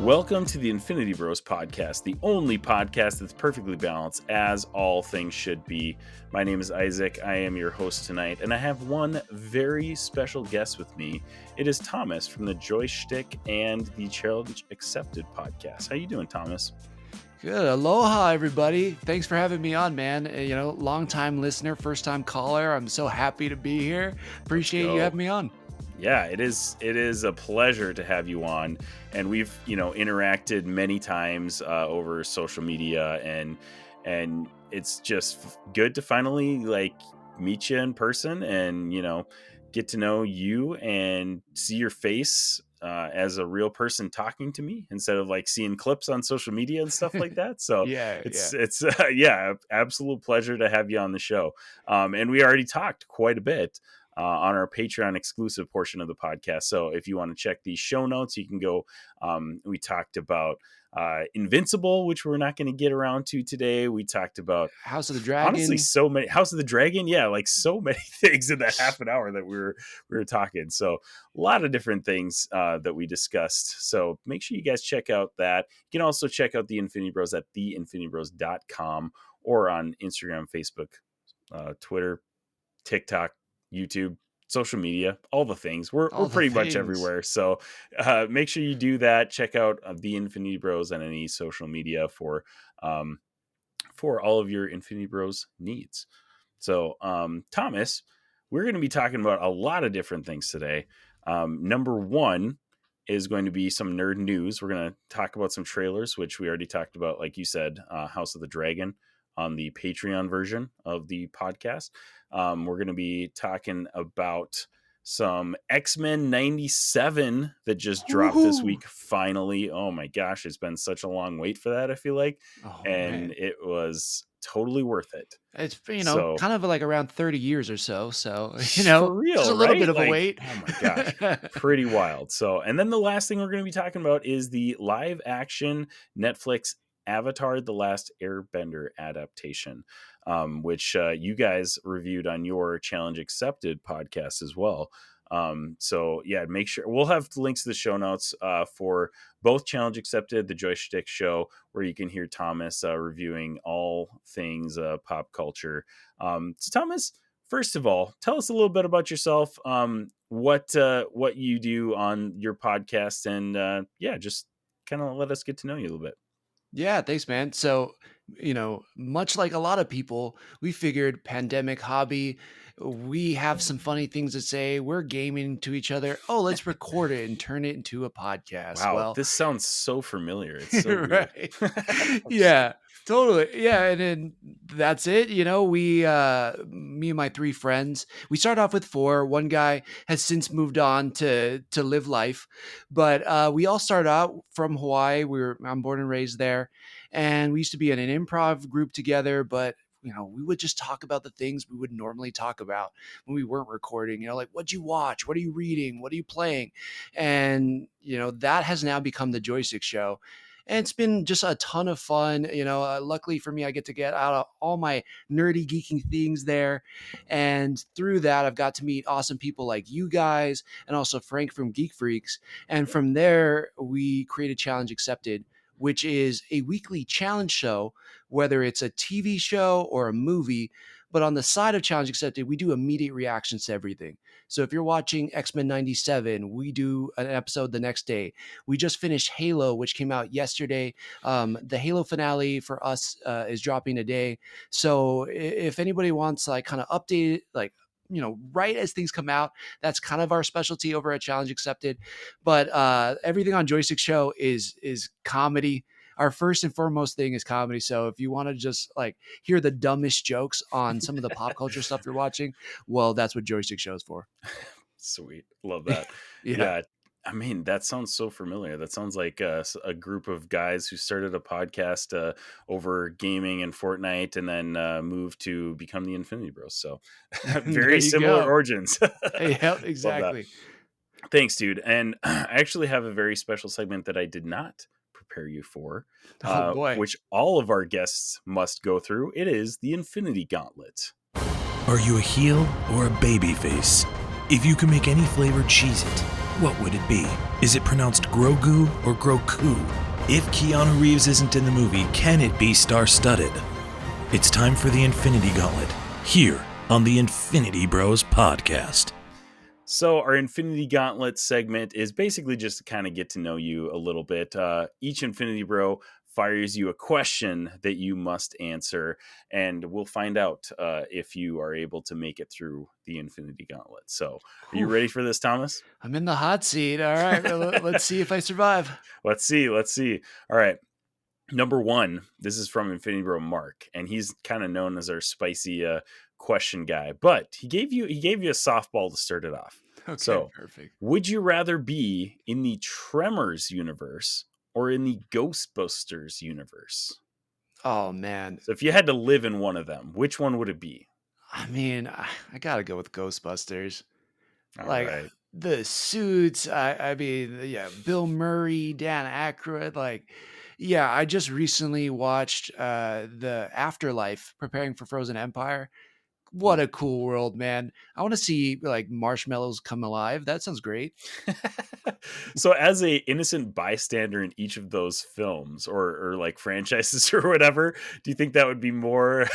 Welcome to the Infinity Bros podcast, the only podcast that's perfectly balanced, as all things should be. My name is Isaac. I am your host tonight, and I have one very special guest with me. It is Thomas from the Joystick and the Challenge Accepted podcast. How you doing, Thomas? Good. Aloha, everybody. Thanks for having me on, man. Long-time listener, first-time caller. I'm so happy to be here. Appreciate you having me on. Yeah, it is a pleasure to have you on, and we've interacted many times over social media, and it's just good to finally meet you in person and get to know you and see your face as a real person talking to me instead of seeing clips on social media and stuff like that. So it's absolute pleasure to have you on the show. And we already talked quite a bit on our Patreon exclusive portion of the podcast. So if you want to check the show notes, you can go. We talked about Invincible, which we're not going to get around to today. We talked about House of the Dragon. Honestly, so many House of the Dragon. Yeah, so many things in that half an hour that we were talking. So a lot of different things that we discussed. So make sure you guys check out that. You can also check out the Infinity Bros at theinfinitybros.com or on Instagram, Facebook, Twitter, TikTok, YouTube, social media, all the things. We're pretty much everywhere. So make sure you do that. Check out the Infinity Bros on any social media for all of your Infinity Bros needs. So Thomas, we're going to be talking about a lot of different things today. Number one is going to be some nerd news. We're going to talk about some trailers, which we already talked about, like you said, House of the Dragon on the Patreon version of the podcast. We're going to be talking about some X-Men 97 that just dropped this week. Finally. Oh my gosh. It's been such a long wait for that, I feel like. And it was totally worth it. It's, kind of around 30 years or so. So, for real, just a little bit of a wait. Oh my gosh. Pretty wild. So, and then the last thing we're going to be talking about is the live action Netflix Avatar: The Last Airbender adaptation, which you guys reviewed on your Challenge Accepted podcast as well. So yeah, make sure we'll have links to the show notes for both Challenge Accepted, the Joystick show, where you can hear Thomas reviewing all things pop culture. So Thomas, first of all, tell us a little bit about yourself, what you do on your podcast, and just kind of let us get to know you a little bit. Yeah, thanks, man. So, much like a lot of people, we figured pandemic hobby, we have some funny things to say. We're gaming to each other. Oh, let's record it and turn it into a podcast. Wow, well, this sounds so familiar. It's so right. Yeah, totally. Yeah, and then that's it. We, me and my three friends, we started off with four. One guy has since moved on to live life, but we all started out from Hawaii. I'm born and raised there, and we used to be in an improv group together, but we would just talk about the things we would normally talk about when we weren't recording, what'd you watch? What are you reading? What are you playing? And, that has now become the Joystick show. And it's been just a ton of fun. Luckily for me, I get to get out of all my nerdy geeking things there. And through that, I've got to meet awesome people like you guys and also Frank from Geek Freaks. And from there, we created Challenge Accepted, which is a weekly challenge show, whether it's a TV show or a movie. But on the side of Challenge Accepted, we do immediate reactions to everything. So if you're watching X-Men 97, we do an episode the next day. We just finished Halo, which came out yesterday. The Halo finale for us is dropping today. So if anybody wants kind of updated, right as things come out, that's kind of our specialty over at Challenge Accepted. But everything on Joystick Show is comedy. Our first and foremost thing is comedy. So if you want to just hear the dumbest jokes on some of the pop culture stuff you're watching, well, that's what Joystick Show is for. Sweet. Love that. Yeah. I mean, that sounds so familiar. That sounds like a group of guys who started a podcast over gaming and Fortnite and then moved to become the Infinity Bros. So very similar origins. Yep, exactly. Thanks, dude. And I actually have a very special segment that I did not prepare you for, which all of our guests must go through. It is the Infinity Gauntlet. Are you a heel or a baby face? If you can make any flavor, cheese it. What would it be? Is it pronounced Grogu or Groku? If Keanu Reeves isn't in the movie, can it be star-studded? It's time for the Infinity Gauntlet, here on the Infinity Bros podcast. So our Infinity Gauntlet segment is basically just to kind of get to know you a little bit. Each Infinity Bro fires you a question that you must answer, and we'll find out if you are able to make it through the Infinity Gauntlet. So are you Whew. ready for this, Thomas? I'm in the hot seat. All right, let's see if I survive. Let's see. All right. Number one, this is from Infinity Bro Mark, and he's kind of known as our spicy question guy. But he gave you a softball to start it off. Okay, So, perfect. would you rather be in the Tremors universe or in the Ghostbusters universe? Oh man, So, if you had to live in one of them, which one would it be? I mean, I gotta go with Ghostbusters. All Like right. the suits, I mean, yeah, Bill Murray, Dan Aykroyd, like, yeah, I just recently watched the Afterlife, preparing for Frozen Empire. What a cool world, man! I want to see like marshmallows come alive. That sounds great. So as a innocent bystander in each of those films or like franchises or whatever, do you think that would be more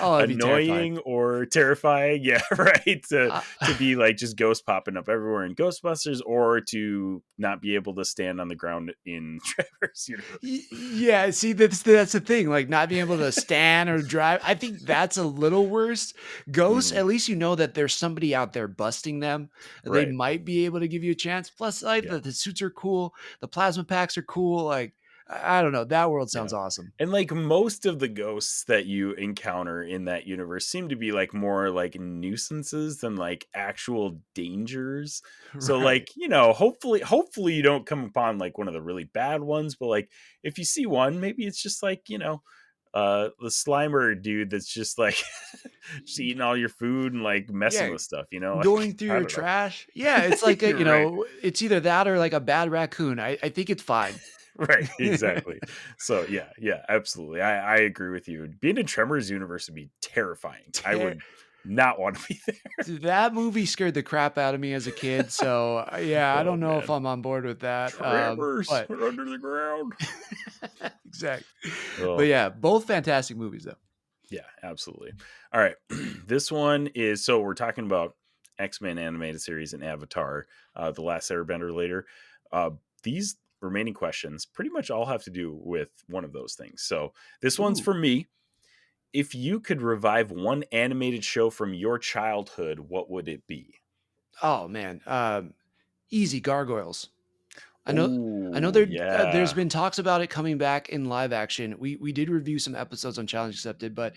Oh, it'd be terrifying. annoying or terrifying? Yeah, right. Uh, To be like just ghosts popping up everywhere in Ghostbusters, or to not be able to stand on the ground in Trevor's universe. Yeah, see, that's the thing. Like not being able to stand or drive. I think that's a little worse. Ghosts, Mhm. at least you know that there's somebody out there busting them. They Right. might be able to give you a chance. Plus, like Yeah. the suits are cool. The plasma packs are cool. Like I don't know. That world Yeah. sounds awesome. And like most of the ghosts that you encounter in that universe seem to be like more like nuisances than like actual dangers. So Right. like, hopefully you don't come upon like one of the really bad ones, but like if you see one, maybe it's just like, the Slimer dude that's just like just eating all your food and like messing Yeah, with stuff, Like going through I your don't know. trash. Yeah, it's like You're right. it's either that or like a bad raccoon. I think it's fine. Right, exactly. So yeah, absolutely. I agree with you. Being in Tremors universe would be terrifying. I Ter- would not want to be there. Dude, that movie scared the crap out of me as a kid, so, yeah, I Oh don't know if man. I'm on board with that, Tremors, but we're under the ground. exactly. But Oh yeah, both fantastic movies, though. yeah, absolutely. All right. This one is, so we're talking about X-Men animated series and Avatar, The Last Airbender later. Uh these remaining questions pretty much all have to do with one of those things. So this one's Ooh. for me. If you could revive one animated show from your childhood, what would it be? Oh, man, easy, Gargoyles. I know I know Oh, there's yeah. been talks about it coming back in live action. We did review some episodes on Challenge Accepted, but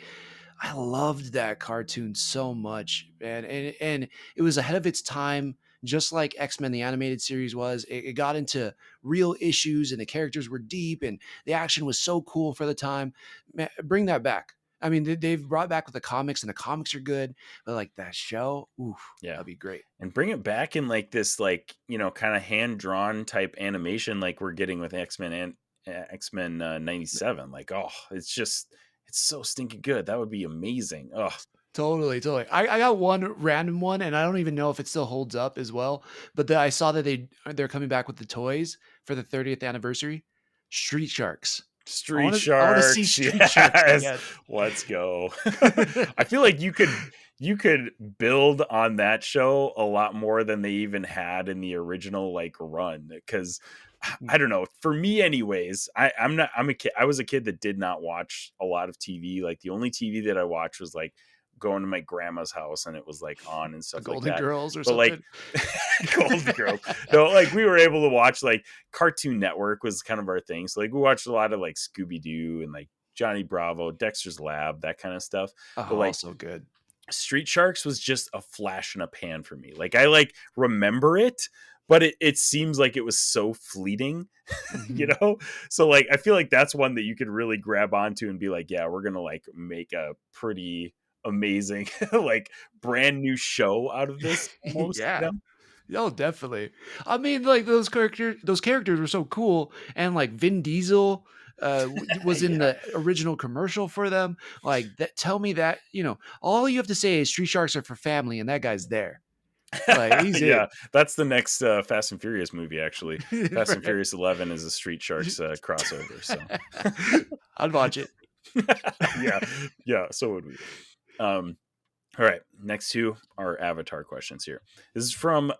I loved that cartoon so much, man, and it was ahead of its time, just like X-Men the animated series was. It got into real issues, and the characters were deep, and the action was so cool for the time. Man, bring that back. I mean, they've brought back with the comics, and the comics are good, but like that show, oof, Yeah. that'd be great. And bring it back in like this, like, kind of hand drawn type animation like we're getting with X-Men and X-Men 97. Like, oh, it's so stinking good. That would be amazing. Oh, Totally, totally. I got one random one, and I don't even know if it still holds up as well. But I saw that they're coming back with the toys for the 30th anniversary. Street Sharks. Street I want to see Sharks. Street Sharks Yes. again. Let's go. I feel like you could build on that show a lot more than they even had in the original like run, cuz I don't know. For me anyways, I'm a kid. I was a kid that did not watch a lot of TV. Like the only TV that I watched was like going to my grandma's house and it was like on and stuff like Golden that. Girls or But like something. Golden Girls. No, like we were able to watch like Cartoon Network was kind of our thing. So like we watched a lot of like Scooby Doo and like Johnny Bravo, Dexter's Lab, that kind of stuff. Oh, But like also good. Street Sharks was just a flash in a pan for me. Like I like remember it, but it seems like it was so fleeting, you Mhm. know? So like I feel like that's one that you could really grab onto and be like, yeah, we're gonna like make a pretty amazing like brand new show out of this almost, Yeah. Oh, definitely. I mean, like those characters were so cool, and like Vin Diesel was in Yeah. the original commercial for them. Like that, tell me that all you have to say is Street Sharks are for family, and that guy's there. Like he's Yeah, it. that's the next Fast and Furious movie. Actually, Fast and Furious 11 is a Street Sharks crossover. So, I'd watch it. yeah, yeah. So would we. Um, all right, next two are Avatar questions here. This is from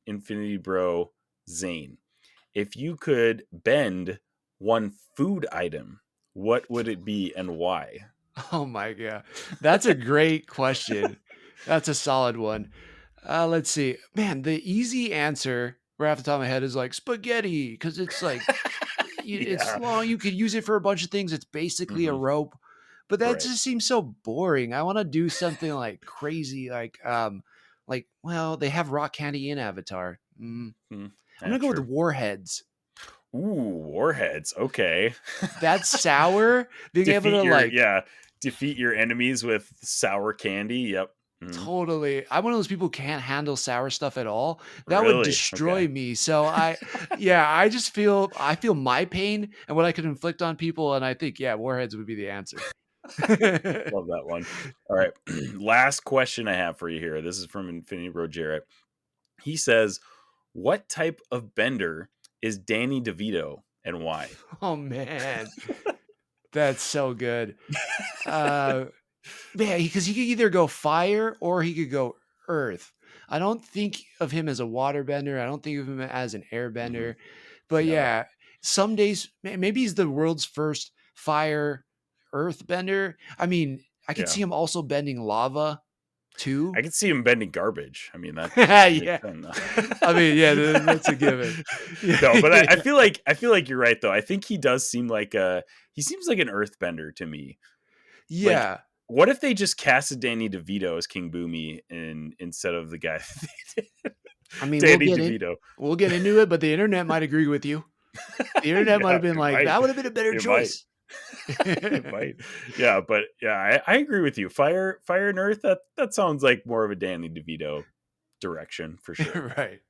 Infinity Bro Zane. If you could bend one food item, what would it be and why? Oh my god, that's a great question. That's a solid one. Let's see, man. The easy answer right off the top of my head is like spaghetti because it's like it's Yeah. long. You could use it for a bunch of things. It's basically a Hmm. rope, but that Right. just seems so boring. I want to do something like crazy, like well, they have rock candy in Avatar. Mm, I'm yeah, gonna go with true. warheads. Ooh, warheads. Okay. That's sour. Being able defeat to your like yeah, defeat your enemies with sour candy. Yep. Mhm. totally. I'm one of those people who can't handle sour stuff at all. That would Really? destroy Okay. me. So yeah, I feel my pain and what I could inflict on people, and I think yeah, warheads would be the answer. Love that one. All right. Last question I have for you here. This is from Infinity Road Jarrett. He says, "What type of bender is Danny DeVito and why?" Oh man, that's so good. Uh, Yeah, because he could either go fire or he could go earth. I don't think of him as a waterbender. I don't think of him as an Hmm. airbender. But No. yeah, some days maybe he's the world's first fire earth bender. I mean, I could Yeah. see him also bending lava I too. can see him bending garbage. I mean, that makes Yeah. sense. I mean, yeah, that's a given. Yeah. No, but I feel like you're right though. I think he does seem like he seems like an earthbender to me. Like, Yeah. what if they just casted Danny DeVito as King Boomy instead of the guy that they did? I mean, Danny DeVito. we'll get into it, but the internet might agree with you. The internet might Yeah, have been it like, might. that would have been a better It might. choice. It might. Yeah, but yeah, I agree with you. Fire and Earth, that sounds like more of a Danny DeVito direction for sure. Right.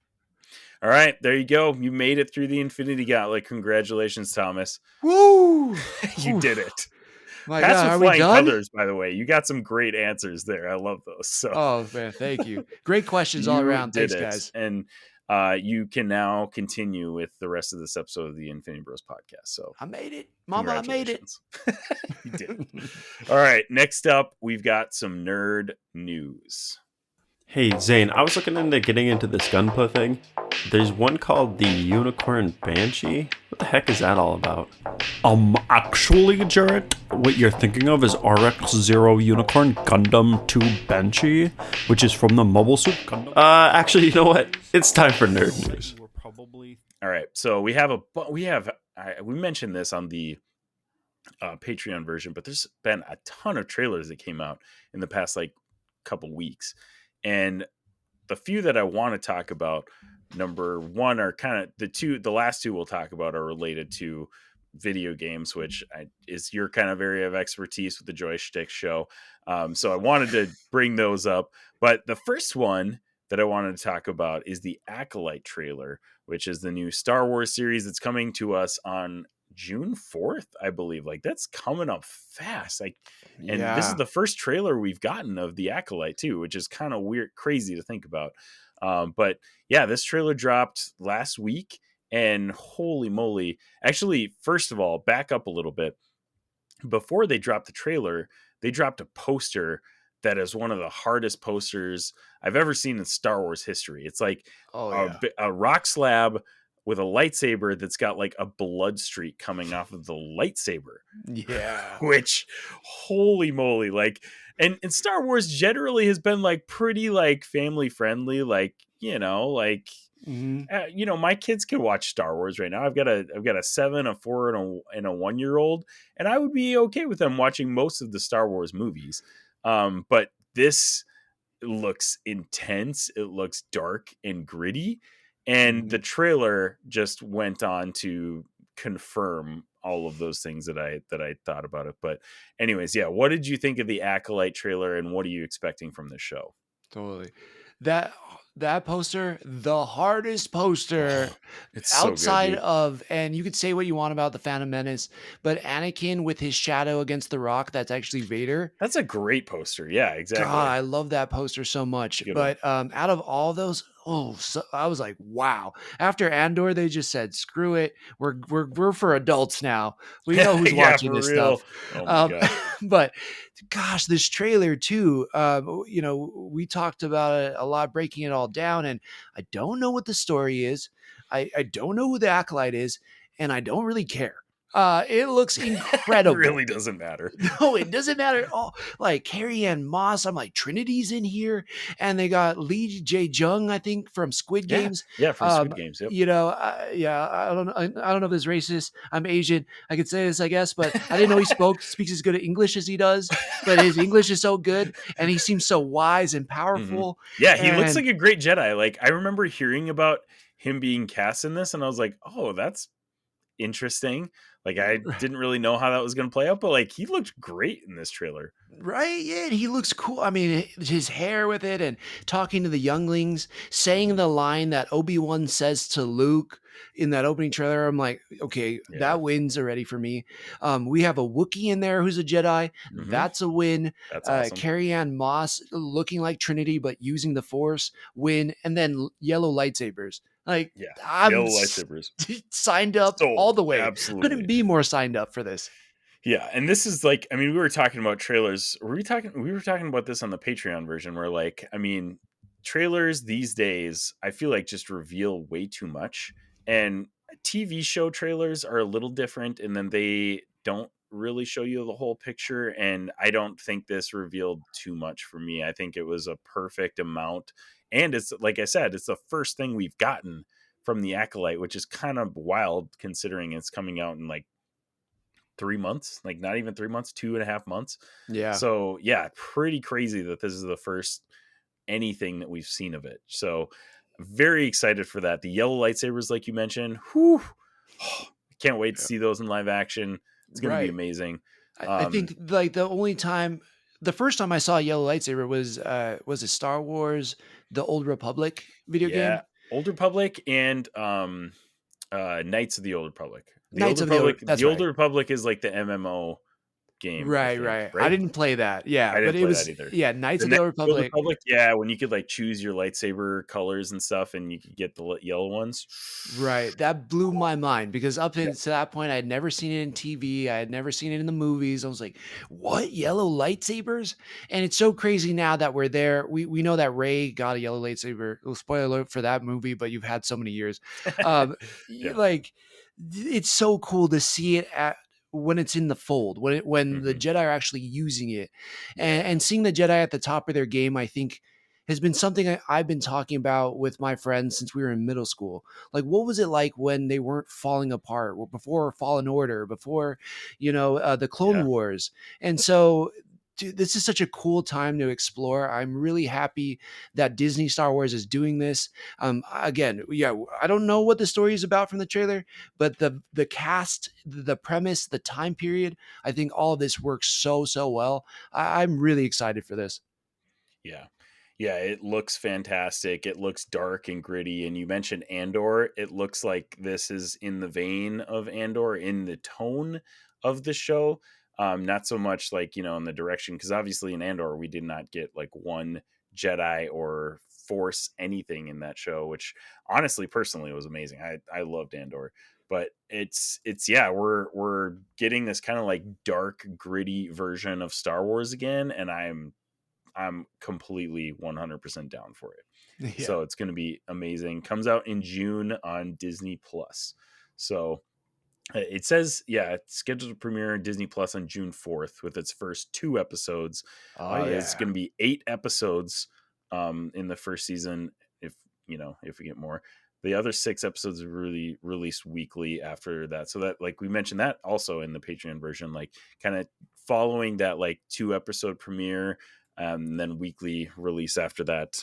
All right, there you go. You made it through the Infinity Gauntlet. Congratulations, Thomas. Woo! You did Oof. it. My Pass God, with are we flying done? colors, by the way. You got some great answers there. I love those. So Oh man, thank you. Great questions all you around. did Thanks, it. guys. And you can now continue with the rest of this episode of the Infinity Bros podcast. So I made it, Mama. I made it. congratulations. You did it. All right. Next up, we've got some nerd news. Hey Zane, I was looking into getting into this Gunpla thing. There's one called the Unicorn Banshee. What the heck is that all about? Actually, Jarrett, what you're thinking of is RX-0 Unicorn Gundam 2 Banshee, which is from the Mobile Suit Gundam. Actually, you know what? It's time for nerd news. All right. So we mentioned this on the Patreon version, but there's been a ton of trailers that came out in the past like couple weeks. And the few that I want to talk about, number one, are kind of the last two we'll talk about are related to video games, which is your kind of area of expertise with the joystick show. So I wanted to bring those up. But the first one that I wanted to talk about is the Acolyte trailer, which is the new Star Wars series that's coming to us on June 4th, I believe. Like, that's coming up fast. Like, and this is Yeah. the first trailer we've gotten of the Acolyte too, which is kind of weird, crazy to think about. But yeah, this trailer dropped last week, and holy moly. Actually, first of all, back up a little bit. Before they dropped the trailer, they dropped a poster that is one of the hardest posters I've ever seen in Star Wars history. It's like Oh a, yeah. a rock slab with a lightsaber that's got like a blood streak coming off of the lightsaber, Yeah. which holy moly, like, and Star Wars generally has been like pretty like family friendly, like, like, Hmm. my kids can watch Star Wars right now. I've got a 7, a 4, and a 1-year-old, and I would be okay with them watching most of the Star Wars movies. But this looks intense. It looks dark and gritty, and the trailer just went on to confirm all of those things that I thought about it. But anyways, yeah, what did you think of the Acolyte trailer, and what are you expecting from this show? Totally. That that poster, the hardest poster Oh, it's so good, outside dude. of, and you could say what you want about the Phantom Menace, but Anakin with his shadow against the rock, that's actually Vader. That's a great poster. Yeah, God, exactly. I love that poster so much. It's a good one. But out of all those, I was like, wow. After Andor, they just said, "Screw it, we're for adults now. We know who's Yeah, watching for this stuff." real. Oh my Um, god. but gosh, this trailer too. We talked about it a lot, breaking it all down, and I don't know what the story is. I don't know who the acolyte is, and I don't really care. It looks It incredible. really doesn't matter. No, it doesn't matter at all. Like Carrie Ann Moss, I'm like Trinity's in here, and they got Lee J. Jung, I think, from Squid Yeah, Games. yeah, from Squid Games. Yep. Yeah, I don't know if this racist. I'm Asian. I could say this, I guess, but I didn't know he speaks as good English as he does. But his English is so good, and he seems so wise and Mhm. powerful. Yeah, he looks And like a great Jedi. Like I remember hearing about him being cast in this, and I was like, "Oh, that's interesting." Like I didn't really know how that was going to play out, but like he looked great in this trailer. right? Yeah, and he looks cool. I mean, his hair with it and talking to the younglings, saying Mhm. the line that Obi-Wan says to Luke in that opening trailer. I'm like, okay, Yeah. that wins already for me. We have a Wookiee in there who's a Jedi. Hmm. That's a win. That's awesome. Carrie Ann Moss looking like Trinity, but using the Force, win. And then yellow lightsabers. Like, Yeah, I'm yellow lightsabers. signed up all Sold. the way. Couldn't Absolutely. be more signed up for this. Yeah, and this is like, I mean, we were talking about trailers. We were talking about this on the Patreon version where like, I mean, trailers these days, I feel like just reveal way too much. And TV show trailers are a little different and then they don't really show you the whole picture and I don't think this revealed too much for me. I think it was a perfect amount. And it's like I said, it's the first thing we've gotten from the Acolyte, which is kind of wild considering it's coming out in like 3 months, like not even 3 months, 2.5 months. Yeah. So yeah, pretty crazy that this is the first anything that we've seen of it. So very excited for that. The yellow lightsabers, like you mentioned, whew, can't wait to see those in live action. It's going to be Right. amazing. I think like the first time I saw a yellow lightsaber was it Star Wars, the Old Republic video Yeah, game? Old Republic and Knights of the Old Republic. Knights of the Old. The That's Old right. Republic is like the MMO game, I Right, think, right. I right? didn't play that. Yeah, I but didn't it play that was either. yeah, Knights The of the Knights Old of the Old Republic. Republic, yeah, when you could like choose your lightsaber colors and stuff, and you could get the yellow ones. Right. That blew my mind because up Yeah, until that point, I had never seen it in TV. I had never seen it in the movies. I was like, what? Yellow lightsabers? And it's so crazy now that we're there. We know that Ray got a yellow lightsaber. Well, spoiler alert for that movie, but you've had so many years. Um, yeah, like, it's so cool to see it when it's in the fold, when the hmm, Jedi are actually using it, yeah, and seeing the Jedi at the top of their game, I think has been something I've been talking about with my friends since we were in middle school. Like, what was it like when they weren't falling apart, or before Fallen Order, before, the Clone yeah. Wars? And so, dude, this is such a cool time to explore. I'm really happy that Disney Star Wars is doing this. Again, yeah, I don't know what the story is about from the trailer, but the cast, the premise, the time period, I think all of this works so well. I'm really excited for this. Yeah. Yeah, it looks fantastic. It looks dark and gritty. And you mentioned Andor. It looks like this is in the vein of Andor, in the tone of the show. Not so much like, in the direction, because obviously in Andor, we did not get like one Jedi or Force anything in that show, which honestly, personally, was amazing. I loved Andor. But yeah, we're getting this kind of like dark, gritty version of Star Wars again, and I'm completely 100% down for it. Yeah. So it's going to be amazing. Comes out in June on Disney Plus. So it says, yeah, it's scheduled to premiere on Disney Plus on June 4th with its first 2 episodes. Oh It's yeah. going to be 8 episodes in the first season. If we get more, the other 6 episodes are really released weekly after that. So that, like we mentioned that also in the Patreon version, like kind of following that like 2 episode premiere, and then weekly release after that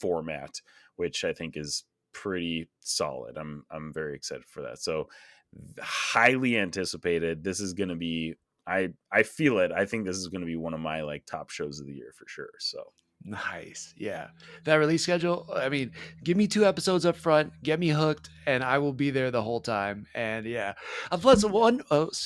format, which I think is pretty solid. I'm very excited for that. So highly anticipated. This is going to be, I feel it. I think this is going to be one of my like top shows of the year for sure. So Nice. Yeah. That release schedule, I mean, give me 2 episodes up front, get me hooked, and I will be there the whole time. And yeah. Plus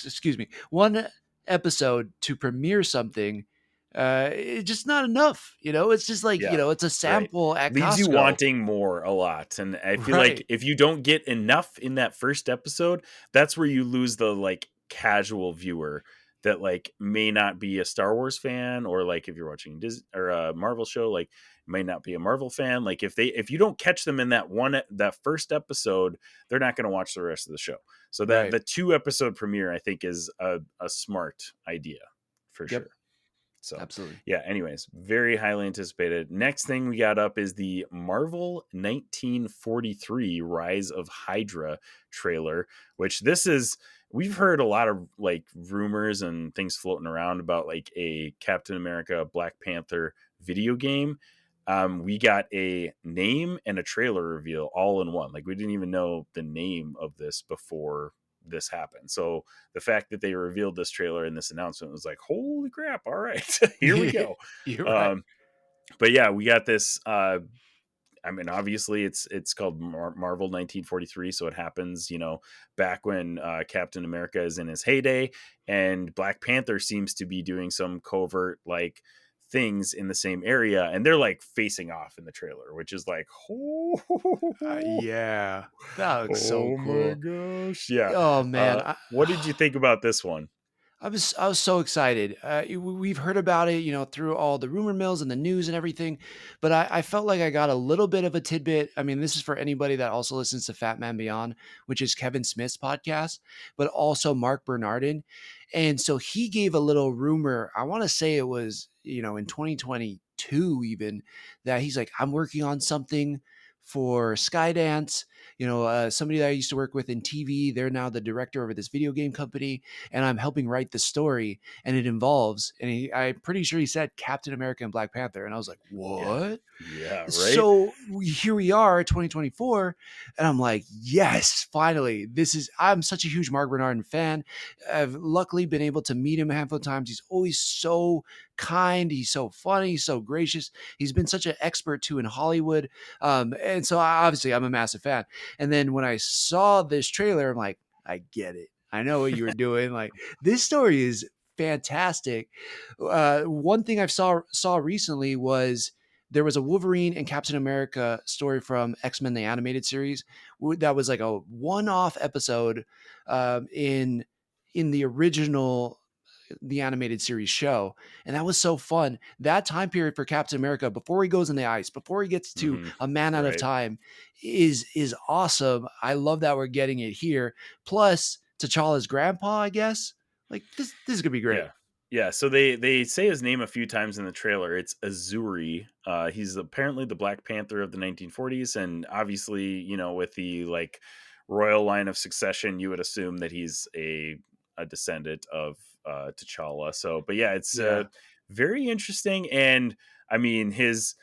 excuse me, one episode to premiere something, it's just not enough. It's just like, Yeah, it's a right. sample at Leaves you Costco. wanting more a lot, and I feel like Right. if you don't get enough in that first episode, that's where you lose the, like, casual viewer that, like, may not be a Star Wars fan, or, like, if you're watching Disney or a Marvel show, like, may not be a Marvel fan. Like, if you don't catch them in that first episode, they're not gonna watch the rest of the show. So that Right. the 2-episode premiere, I think, is a smart idea for Yep. sure. So, Absolutely. yeah, anyways, very highly anticipated. Next thing we got up is the Marvel 1943 Rise of Hydra trailer, which we've heard a lot of, like, rumors and things floating around about, like, a Captain America Black Panther video game. We got a name and a trailer reveal all in one. Like, we didn't even know the name of this before this happened. So the fact that they revealed this trailer and this announcement was like, holy crap, all right, here we go. You're right. um but yeah, we got this. I mean, obviously it's called Marvel 1943, so it happens, back when Captain America is in his heyday, and Black Panther seems to be doing some covert, like, things in the same area, and they're, like, facing off in the trailer, which is like, oh, Yeah. That looks so oh my cool. gosh, yeah. Oh man. What did you think about this one? I was so excited. We've heard about it, through all the rumor mills and the news and everything, but I felt like I got a little bit of a tidbit. I mean, this is for anybody that also listens to Fat Man Beyond, which is Kevin Smith's podcast, but also Mark Bernardin, and so he gave a little rumor. I want to say it was in 2022 even, that he's like, I'm working on something for Skydance. Somebody that I used to work with in TV. They're now the director over this video game company, and I'm helping write the story, and it involves, and I'm pretty sure he said Captain America and Black Panther, and I was like, Yeah. what? Yeah, right? So here we are, 2024, and I'm like, yes, finally. I'm such a huge Mark Bernardin fan. I've luckily been able to meet him a handful of times. He's always so kind. He's so funny. He's so gracious. He's been such an expert too in Hollywood. And so obviously I'm a massive fan. And then when I saw this trailer, I'm like, I get it. I know what you were doing. Like, this story is fantastic. One thing I saw recently was there was a Wolverine and Captain America story from X-Men the animated series that was like a one-off episode in the original the animated series show, and that was so fun. That time period for Captain America before he goes in the ice, before he gets to Hmm. a man out of Right. time, is awesome. I love that we're getting it here. Plus T'Challa's grandpa, I guess. Like, this is gonna be great. Yeah. Yeah. So they say his name a few times in the trailer. It's Azuri. He's apparently the Black Panther of the 1940s, and obviously, with the, like, royal line of succession, you would assume that he's a descendant of T'Challa. So, but yeah, it's Yeah. very interesting. And I mean, he's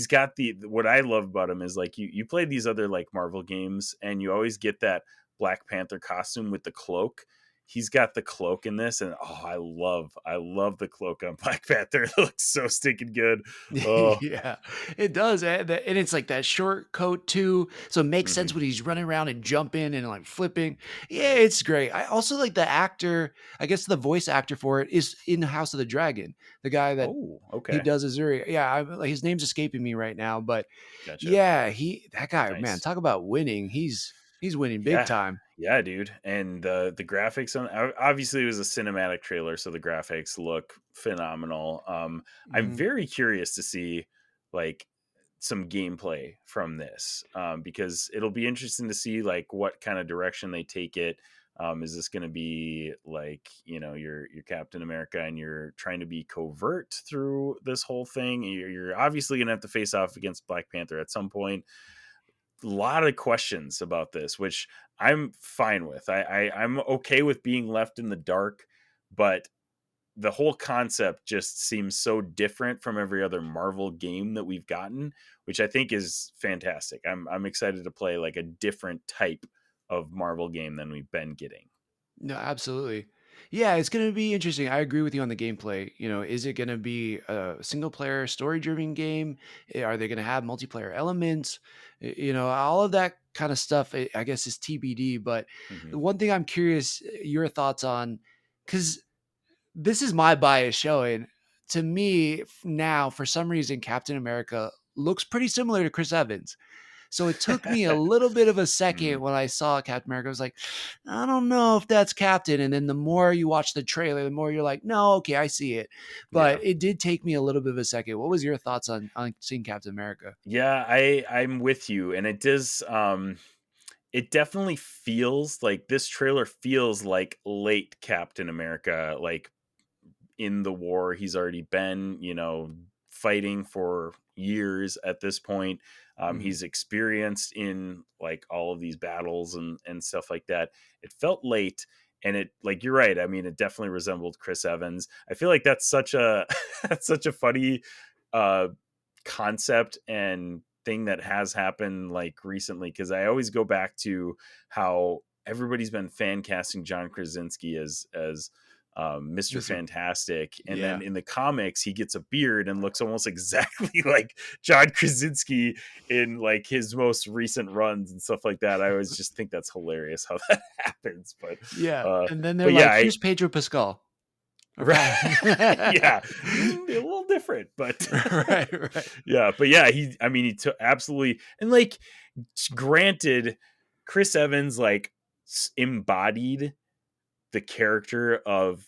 got what I love about him is, like, you play these other, like, Marvel games, and you always get that Black Panther costume with the cloak. He's got the cloak in this, and oh, I love the cloak on Black Panther. It looks so stinking good. Oh, Yeah, it does. And it's like that short coat too. So it makes sense mhm. when he's running around and jumping and like flipping. Yeah, it's great. I also like the actor, I guess the voice actor for it is in House of the Dragon, the guy that Oh, he okay, does Azuri. Yeah, like, his name's escaping me right now, but gotcha. yeah, that guy, man, Nice. talk about winning. He's winning big Yeah, time. yeah, dude. And the graphics on, obviously, it was a cinematic trailer, so the graphics look phenomenal. I'm Mhm. very curious to see, like, some gameplay from this, because it'll be interesting to see, like, what kind of direction they take it. Is this going to be like, your Captain America, and you're trying to be covert through this whole thing? You're obviously going to have to face off against Black Panther at some point. A lot of questions about this, which I'm fine with. I'm okay with being left in the dark, but the whole concept just seems so different from every other Marvel game that we've gotten, which I think is fantastic. I'm excited to play, like, a different type of Marvel game than we've been getting. No, absolutely. Yeah, it's going to be interesting. I agree with you on the gameplay. Is it going to be a single player story driven game? Are they going to have multiplayer elements? All of that kind of stuff, I guess, is TBD. But Hmm. the one thing I'm curious your thoughts on, because this is my bias showing. To me, now, for some reason, Captain America looks pretty similar to Chris Evans. So it took me a little bit of a second Mm, when I saw Captain America. I was like, I don't know if that's Captain. And then the more you watch the trailer, the more you're like, no, okay, I see it. yeah. But it did take me a little bit of a second. What was your thoughts on seeing Captain America? Yeah, I'm with you, and it does. It definitely feels like this trailer feels like late Captain America, like in the war. He's already been, fighting for years at this point. Mhm. He's experienced in like all of these battles and stuff like that. It felt late, and it, like, you're right. I mean, it definitely resembled Chris Evans. I feel like that's such a that's such a funny uh concept and thing that has happened like recently, because I always go back to how everybody's been fan casting John Krasinski as Mr. Mr. Fantastic, and then Yeah. in the comics he gets a beard and looks almost exactly like John Krasinski in like his most recent runs and stuff like that. I always just think that's hilarious how that happens, Yeah. uh And then they're but yeah, like, here's Pedro Pascal. right. Okay. Yeah. A little different, but Right, right. yeah, but yeah, I mean, he took absolutely, and like, granted, Chris Evans like embodied the character of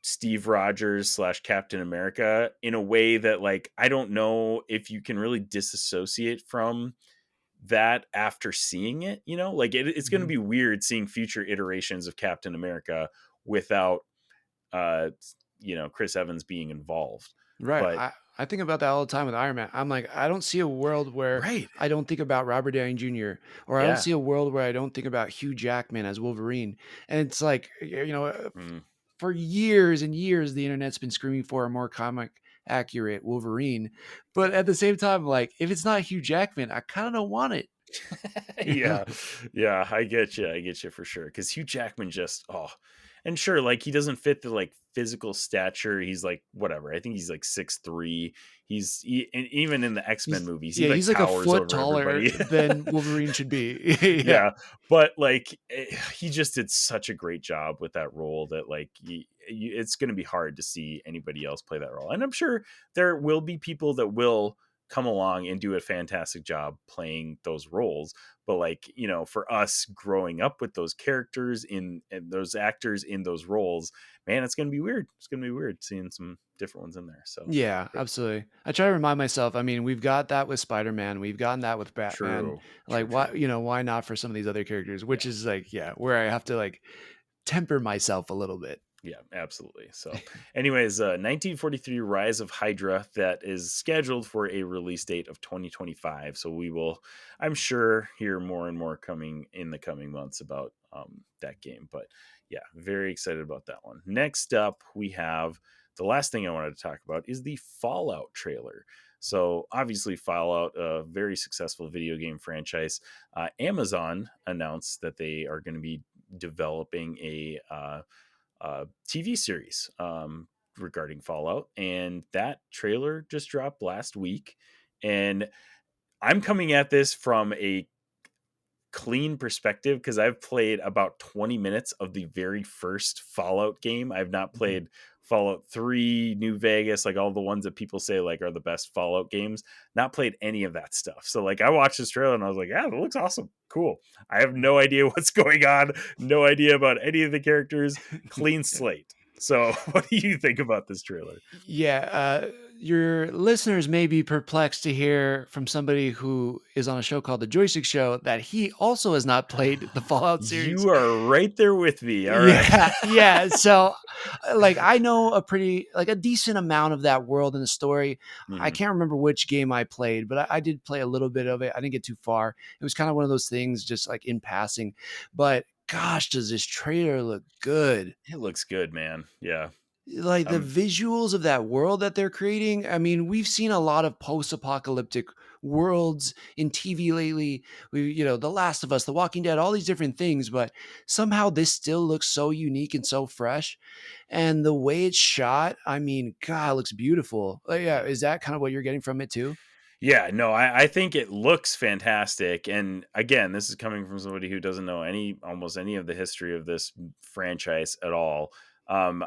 Steve Rogers slash Captain America in a way that, like, I don't know if you can really disassociate from that after seeing it. Like, it's going to Mhm. be weird seeing future iterations of Captain America without uh Chris Evans being involved. Right. But I think about that all the time with Iron Man. I'm like, I don't see a world where right. I don't think about Robert Downey Jr. or I don't Yeah. see a world where I don't think about Hugh Jackman as Wolverine. And it's like, Mm. for years and years, the internet's been screaming for a more comic accurate Wolverine. But at the same time, like, if it's not Hugh Jackman, I kind of don't want it. You know? Yeah, yeah, I get you for sure. Because Hugh Jackman just, and sure, like, he doesn't fit the like physical stature. He's like, whatever. I think he's like 6'3". And even in the X-Men He's movies, he yeah, like he's like a towers foot over taller everybody. than Wolverine should be. Yeah. Yeah, but like, he just did such a great job with that role that, like, it's going to be hard to see anybody else play that role. And I'm sure there will be people that will come along and do a fantastic job playing those roles. But, like, for us growing up with those characters and those actors in those roles, man, it's going to be weird. It's going to be weird seeing some different ones in there. So Yeah, yeah, absolutely. I try to remind myself, I mean, we've got that with Spider-Man, we've gotten that with Batman. true, Like, true, why, true. why not for some of these other characters? Which Yeah. is like, yeah, where I have to like temper myself a little bit. Yeah, absolutely. So, anyways, 1943 Rise of Hydra, that is scheduled for a release date of 2025. So we will, I'm sure, hear more and more coming in the coming months about that game. But yeah, very excited about that one. Next up, we have the last thing I wanted to talk about is the Fallout trailer. So obviously, Fallout, a very successful video game franchise. Amazon announced that they are going to be developing a TV series regarding Fallout, and that trailer just dropped last week. And I'm coming at this from a clean perspective because I've played about 20 minutes of the very first Fallout game. I've not Mhm. played Fallout 3, New Vegas, like all the ones that people say like are the best Fallout games. Not played any of that stuff. So like I watched this trailer and I was like, yeah, that looks awesome. Cool. I have no idea what's going on, no idea about any of the characters. Clean slate. So what do you think about this trailer? Yeah, your listeners may be perplexed to hear from somebody who is on a show called The Joystick Show that he also has not played the Fallout series. You are right there with me. All right. Yeah, yeah. So, like, I know a decent amount of that world and the story. I Mhm. can't remember which game I played, but I did play a little bit of it. I didn't get too far. It was kind of one of those things, just like in passing. But gosh, does this trailer look good? It looks good, man. Yeah. Like the Um, visuals of that world that they're creating. I mean, we've seen a lot of post-apocalyptic worlds in TV lately. The Last of Us, The Walking Dead, all these different things, but somehow this still looks so unique and so fresh. And the way it's shot, I mean, God, it looks beautiful. Yeah, is that kind of what you're getting from it too? Yeah, no, I think it looks fantastic. And again, this is coming from somebody who doesn't know almost any of the history of this franchise at all. Um,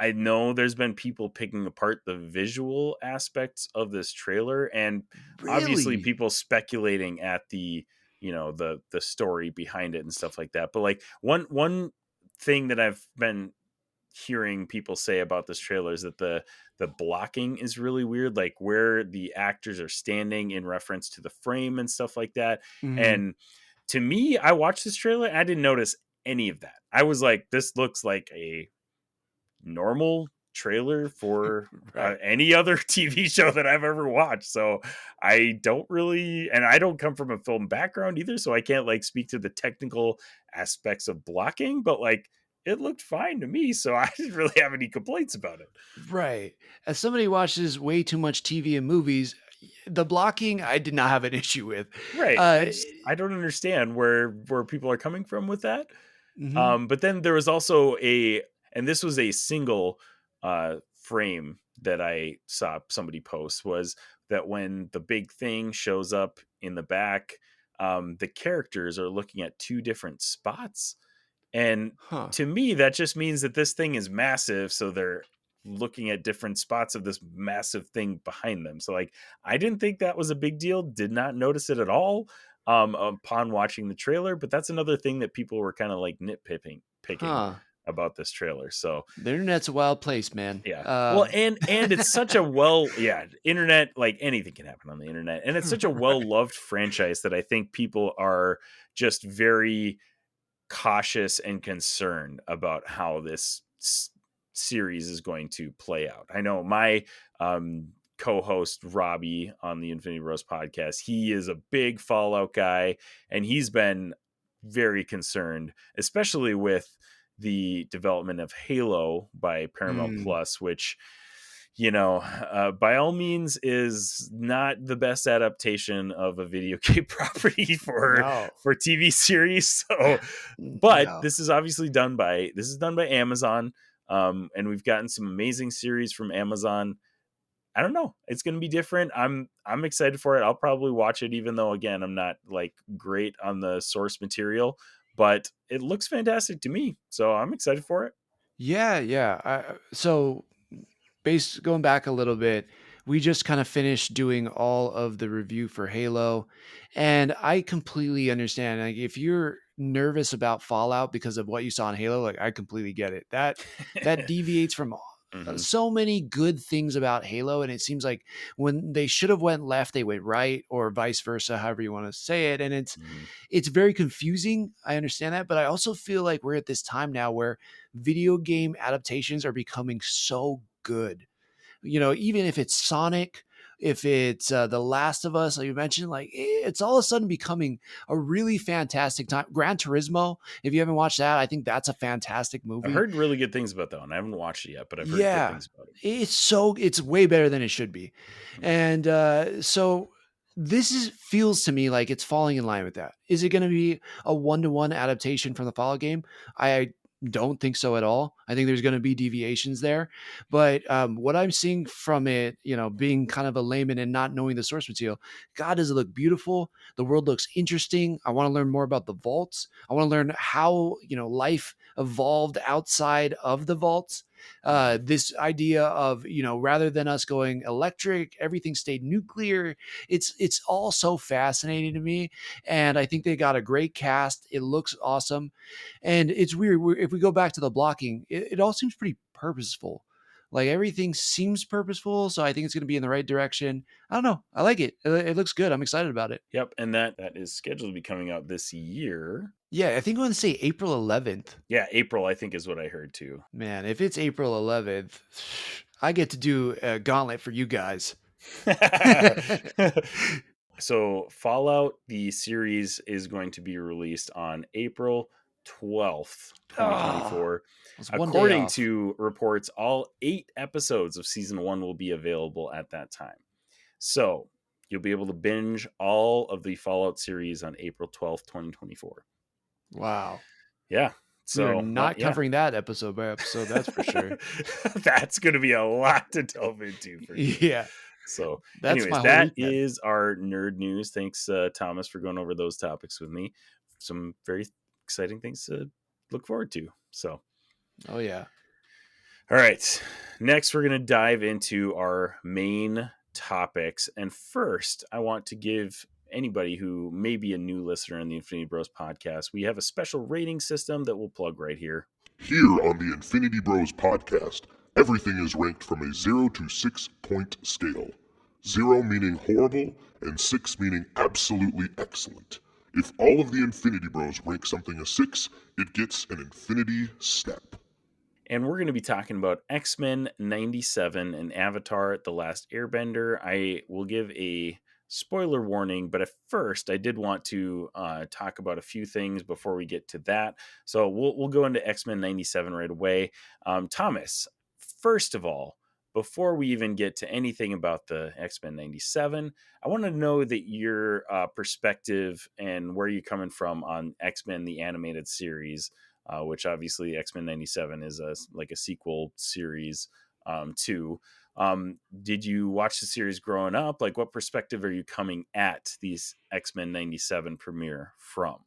I know there's been people picking apart the visual aspects of this trailer, and obviously Really? people speculating at the story behind it and stuff like that. But like one thing that I've been hearing people say about this trailer is that the blocking is really weird, like where the actors are standing in reference to the frame and stuff like that. Mhm. And to me, I watched this trailer and I didn't notice any of that. I was like, this looks like a normal trailer for Right. any other TV show that I've ever watched. So I don't really, and I don't come from a film background either, so I can't like speak to the technical aspects of blocking, but like it looked fine to me, so I didn't really have any complaints about it. Right. As somebody who watches way too much TV and movies, the blocking I did not have an issue with. Right. Uh, I don't understand where people are coming from with that. mhm. But then there was also and this was a single frame that I saw somebody post, was that when the big thing shows up in the back, the characters are looking at two different spots. And Huh. to me, that just means that this thing is massive. So they're looking at different spots of this massive thing behind them. So like, I didn't think that was a big deal. Did not notice it at all upon watching the trailer. But that's another thing that people were kind of like picking Huh. about this trailer. So The internet's a wild place, man. yeah. Well, and it's such a internet, like anything can happen on the internet. And it's such a Right. well-loved franchise that I think people are just very cautious and concerned about how this series is going to play out. I know my co-host Robbie on the Infinity Rose podcast, he is a big Fallout guy, and he's been very concerned, especially with the development of Halo by Paramount Mm. Plus, which by all means is not the best adaptation of a video game property for No. TV series. So, but No. this is done by Amazon, and we've gotten some amazing series from Amazon. I don't know, it's going to be different. I'm excited for it. I'll probably watch it, even though again I'm not like great on the source material, but it looks fantastic to me, so I'm excited for it. Yeah, yeah. So going back a little bit, we just kind of finished doing all of the review for Halo, and I completely understand. Like, if you're nervous about Fallout because of what you saw in Halo, like I completely get it. That deviates from Hmm. so many good things about Halo, and it seems like when they should have went left, they went right, or vice versa, however you want to say it. And Hmm. it's very confusing. I understand that, but I also feel like we're at this time now where video game adaptations are becoming so good. Even if it's Sonic, if it's The Last of Us, like you mentioned, like it's all of a sudden becoming a really fantastic time. Gran Turismo, if you haven't watched that, I think that's a fantastic I've movie. heard really good things about that one. I haven't watched it yet, but I've heard good Yeah, things about it. it's way better than it should be. Mhm. And so feels to me like it's falling in line with that. Is it going to be a one-to-one adaptation from the Fallout game? I don't think so at all. I think there's going to be deviations there. But what I'm seeing from it, being kind of a layman and not knowing the source material, God, does it look beautiful? The world looks interesting. I want to learn more about the vaults. I want to learn how, life evolved outside of the vaults. Mhm. This idea of, rather than us going electric, everything stayed nuclear. It's all so fascinating to me, and I think they got a great cast. It looks awesome, and it's weird. If we go back to the blocking, it all seems pretty purposeful. Like everything seems purposeful, so I think it's going to be in the right direction. I don't know. I like it. It looks good. I'm excited about it. Yep, and that is scheduled to be coming out this year. Yeah, I think I'm going to say April 11th. Yeah, April, I think, is what I heard too. Man, if it's April 11th, I get to do a gauntlet for you guys. So, Fallout, the series, is going to be released on April 12th, Oh, 2024. it's one day According off. to reports, all 8 episodes of season 1 will be available at that time. So, you'll be able to binge all of the Fallout series on April 12th, 2024. Wow. Yeah. We are So, not covering that episode by episode, that's for sure. That's going to be a lot to delve into for sure. Yeah. So, That's anyways, my whole that weekend. is our nerd news. Thanks, Thomas, for going over those topics with me. Some very exciting things to look forward to. So, Oh, yeah. all right. Next, we're going to dive into our main topics. And first, I want to give anybody who may be a new listener in the Infinity Bros podcast, we have a special rating system that we'll plug right here. Here on the Infinity Bros podcast, everything is ranked from a 0 to 6 point scale. 0 meaning horrible, and 6 meaning absolutely excellent. If all of the Infinity Bros rank something a 6, it gets an Infinity Step. And we're going to be talking about X-Men 97 and Avatar: The Last Airbender. I will give a spoiler warning, but at first I did want to talk about a few things before we get to that. So we'll go into X-Men 97 right away. Thomas, first of all, before we even get to anything about the X-Men 97, I want to know that your perspective and where you're coming from on X-Men, the animated series, which obviously X-Men 97 is a sequel series to. Did you watch the series growing up? Like, what perspective are you coming at these X-Men 97 premiere from?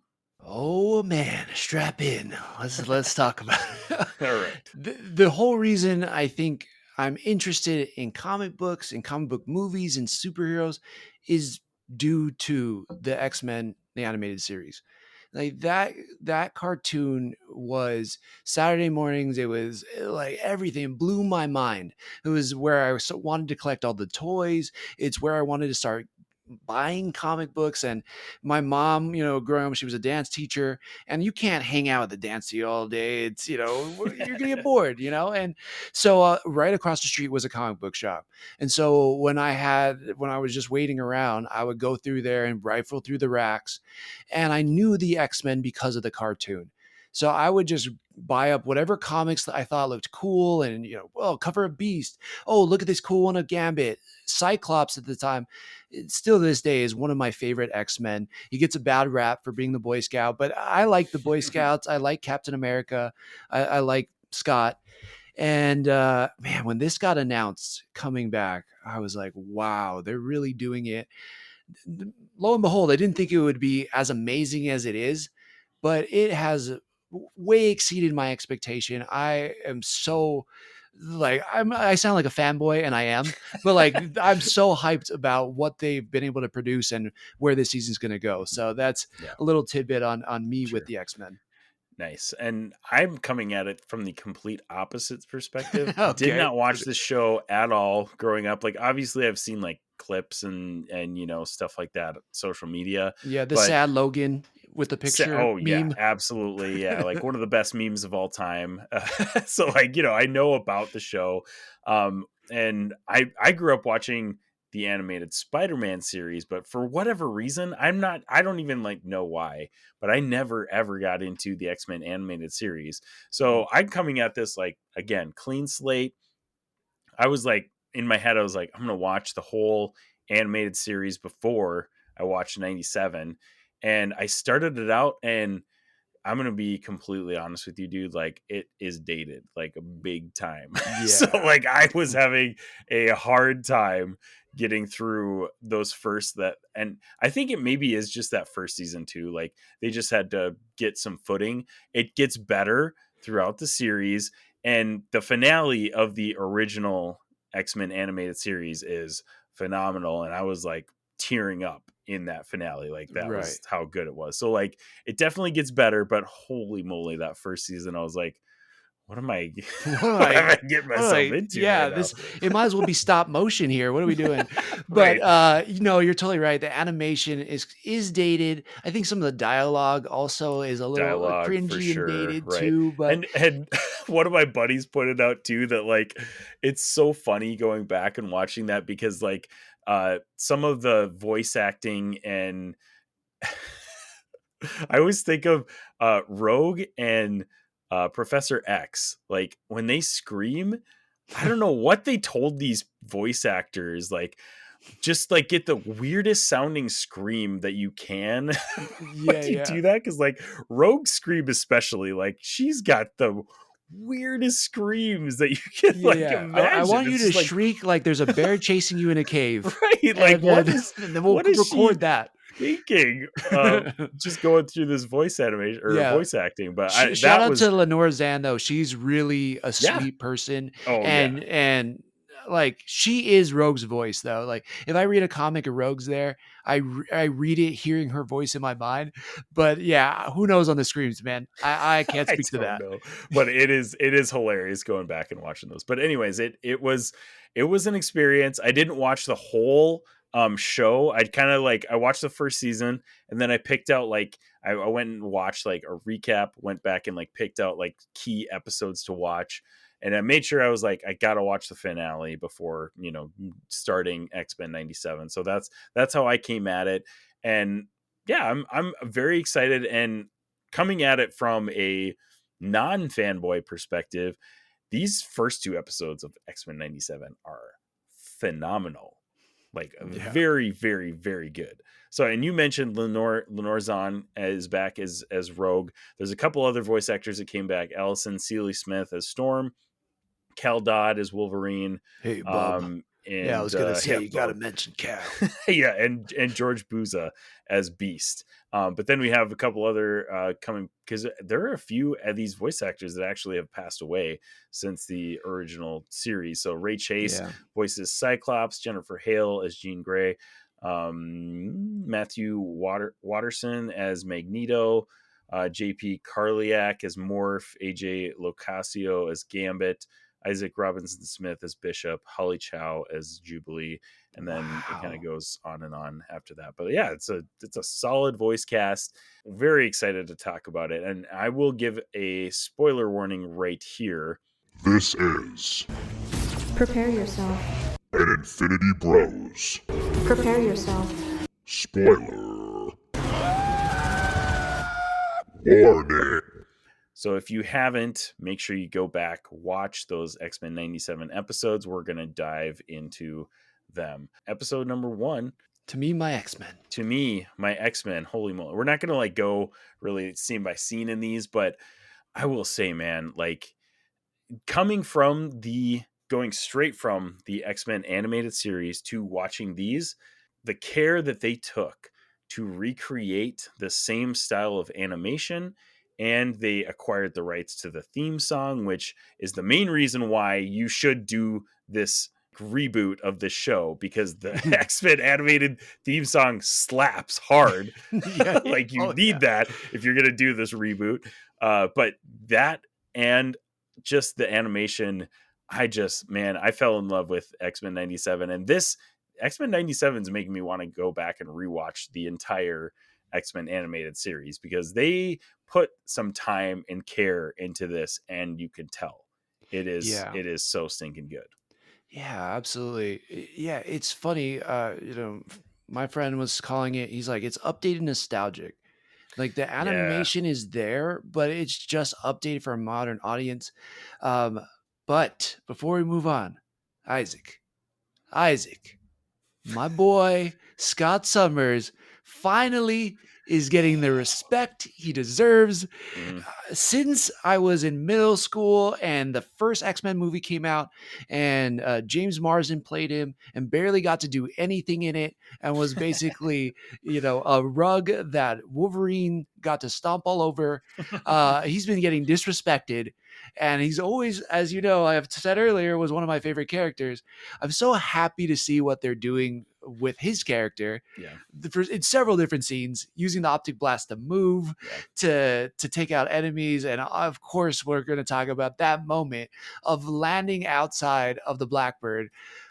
Oh man, strap in. Let's talk about it. All right. The whole reason I think I'm interested in comic books and comic book movies and superheroes is due to the X-Men, the animated series. Like that cartoon was Saturday mornings. It was like everything blew my mind. It was where I wanted to collect all the toys. It's where I wanted to start buying comic books. And my mom, growing up, she was a dance teacher, and you can't hang out at the dance studio all day. It's, you're gonna get bored, and so right across the street was a comic book shop. And so when I was just waiting around, I would go through there and rifle through the racks, and I knew the X-Men because of the cartoon. So I would just buy up whatever comics that I thought looked cool, and cover of Beast. Oh, look at this cool one of Gambit. Cyclops at the time, still to this day, is one of my favorite X-Men. He gets a bad rap for being the Boy Scout, but I like the Boy Scouts. I like Captain America. I like Scott. And man, when this got announced coming back, I was like, wow, they're really doing it. Lo and behold, I didn't think it would be as amazing as it is, but it has way exceeded my expectation. I am so I sound like a fanboy, and I am, but I'm so hyped about what they've been able to produce and where this season's going to go. So that's a little tidbit on me with the X-Men. Nice. And I'm coming at it from the complete opposite perspective. Okay. Did not watch the show at all growing up. Like, obviously I've seen like clips and stuff like that on social media. Yeah, the sad Logan with the picture meme. Yeah, absolutely. Yeah, like one of the best memes of all time. So I know about the show. And I grew up watching the animated Spider-Man series, but for whatever reason, I don't even know why, but I never ever got into the X-Men animated series. So I'm coming at this again, clean slate. I was in my head, I was like, I'm going to watch the whole animated series before I watched 97. And I started it out, and I'm going to be completely honest with you, dude. It is dated a big time. Yeah. So I was having a hard time getting through those and I think it maybe is just that first season too. They just had to get some footing. It gets better throughout the series, and the finale of the original X-Men animated series is phenomenal. And I was tearing up in that finale. That was how good it was. So it definitely gets better, but holy moly, that first season, I was like, what am I getting myself into? Yeah, right it might as well be stop motion here. What are we doing? But you're totally right. The animation is dated. I think some of the dialogue also is a little cringy and dated too. But and one of my buddies pointed out too that it's so funny going back and watching that, because some of the voice acting, and I always think of Rogue and Professor X, when they scream, I don't know what they told these voice actors. just like get the weirdest sounding scream that you can when Yeah, you yeah. do that. Cause like Rogue scream, especially, like she's got the weirdest screams that you can Yeah, like yeah. I imagine. want you It's to just like, shriek like there's a bear chasing you in a cave, right. Like and then and then we'll what is she record that. thinking? Just going through this voice animation or Yeah. voice acting. But Shout that out was, to Lenore Zan though. She's really a yeah. sweet person, Oh yeah. and like she is Rogue's voice though. Like if I read a comic of Rogue's there, I read it hearing her voice in my mind. But yeah, who knows on the screams, man? I can't I speak to don't that. know, but it is hilarious going back and watching those. But anyways, it was an experience. I didn't watch the whole show. I kind of like I watched the first season and then I picked out like I went and watched like a recap, went back and like picked out like key episodes to watch. And I made sure I was like, I gotta watch the finale before, starting X-Men 97. So that's how I came at it. And yeah, I'm very excited and coming at it from a non-fanboy perspective. These first two episodes of X-Men 97 are phenomenal. Like Yeah. very, very, very good. So, and you mentioned Lenore Zahn is back as Rogue. There's a couple other voice actors that came back. Allison Seeley Smith as Storm, Cal Dodd as Wolverine. Hey, Bob. Yeah, I And was gonna say you got to Bob. mention Cal. Yeah, and George Buza as Beast. But then we have a couple other coming because there are a few of these voice actors that actually have passed away since the original series. So Ray Chase Yeah. voices Cyclops, Jennifer Hale as Jean Grey, Matthew Watterson as Magneto, JP Carliak as Morph, AJ Locasio as Gambit, Isaac Robinson Smith as Bishop, Holly Chow as Jubilee, and then it kind of goes on and on after that. But yeah, it's a solid voice cast. Very excited to talk about it, and I will give a spoiler warning right here. This is Prepare yourself. an Infinity Bros. Prepare yourself. Spoiler warning. So if you haven't, make sure you go back, watch those X-Men 97 episodes. We're going to dive into them. Episode number 1. To me, my X-Men. To me, my X-Men. Holy moly. We're not going to like go really scene by scene in these, but I will say, man, like going straight from the X-Men animated series to watching these, the care that they took to recreate the same style of animation. And they acquired the rights to the theme song, which is the main reason why you should do this reboot of the show, because the X-Men animated theme song slaps hard. Like you need that if you're going to do this reboot. But that and just the animation, I fell in love with X-Men 97. And this X-Men 97 is making me want to go back and rewatch the entire X-Men animated series because they put some time and care into this, and you can tell it is so stinking good. Yeah, absolutely. Yeah, it's funny. My friend was calling it. He's like, it's updated nostalgic. Like the animation is there, but it's just updated for a modern audience. But before we move on, Isaac, my boy Scott Summers finally is getting the respect he deserves. Since I was in middle school and the first X-Men movie came out and James Marsden played him and barely got to do anything in it and was basically, a rug that Wolverine got to stomp all over. He's been getting disrespected. And he's always, as you know, I have said earlier, was one of my favorite characters. I'm so happy to see what they're doing with his character. Yeah. In several different scenes, using the optic blast to move, to take out enemies. And of course, we're going to talk about that moment of landing outside of the Blackbird.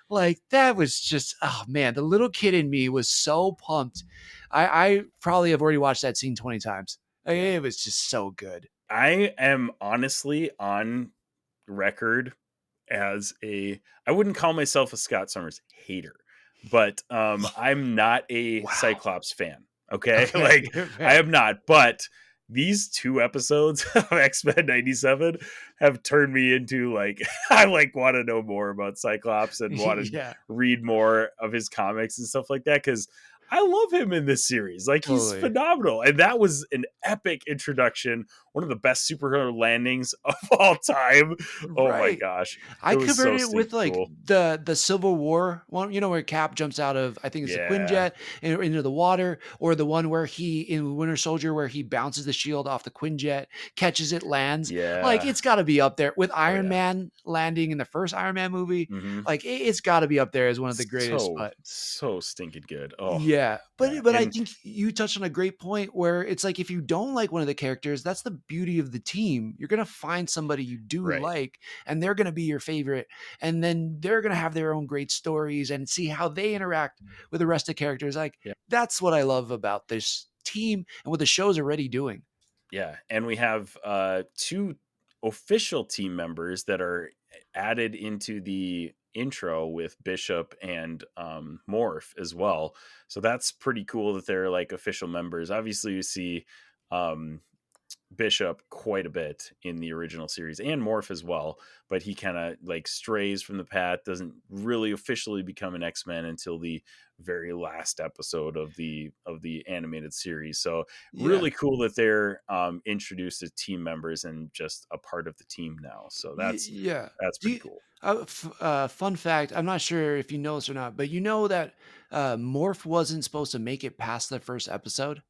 Like that was just, oh man, the little kid in me was so pumped. I probably have already watched that scene 20 times. It was just so good. I am honestly on record as I wouldn't call myself a Scott Summers hater, but I'm not a Cyclops fan. Okay. Like I am not, but these 2 episodes of X-Men 97 have turned me into like I like want to know more about Cyclops and want to Yeah, read more of his comics and stuff like that, because I love him in this series. Like, he's totally. phenomenal. And that was an epic introduction, one of the best superhero landings of all time. Oh my Right. gosh. I It was so compared it with stinking like cool. the Civil War one, where Cap jumps out of, I think it's the Yeah. Quinjet into the water, or the one where he in Winter Soldier where he bounces the shield off the Quinjet, catches it, lands. Like, Yeah. it's got to be up there with Oh Iron yeah. Man landing in the first Iron Man movie. Hmm. Like, it's got to be up there as one of the greatest. So But so stinking good. Oh yeah, yeah. but I And think you touched on a great point where it's like if you don't like one of the characters, that's the beauty of the team. You're gonna find somebody you do right. like, and they're gonna be your favorite, and then they're gonna have their own great stories and see how they interact with the rest of the characters. Like, Yeah. that's what I love about this team and what the show's already doing. Yeah. And we have 2 official team members that are added into the intro with Bishop and Morph as well. So that's pretty cool that they're like official members. Obviously, you see um Bishop quite a bit in the original series, and Morph as well, but he kind of like strays from the path, doesn't really officially become an X-Men until the very last episode of the animated series. So Yeah. really cool that they're introduced as team members and just a part of the team now. So Yeah. that's Do pretty you, cool. fun fact, I'm not sure if you know this or not, but you know that Morph wasn't supposed to make it past the first episode.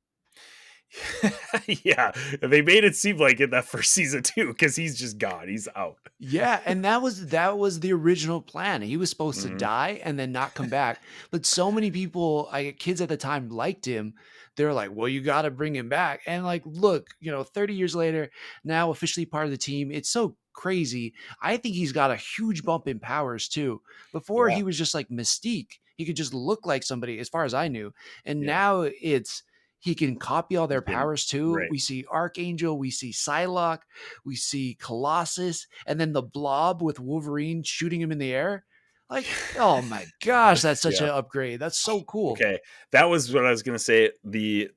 Yeah, they made it seem like in that first season too, because he's just gone, he's out. Yeah, and that was the original plan. He was supposed to Hmm. die and then not come back. But so many people, kids at the time liked him. They're like, "Well, you got to bring him back." And like, look, 30 years later, now officially part of the team. It's so crazy. I think he's got a huge bump in powers too. Before Yeah, he was just like Mystique. He could just look like somebody as far as I knew. And yeah, now it's he can copy all he their can. powers too. Right. We see Archangel, we see Psylocke, we see Colossus, and then the Blob with Wolverine shooting him in the air. Like, oh my gosh, that's such Yeah. an upgrade. That's so cool. Okay, that was what I was gonna say. The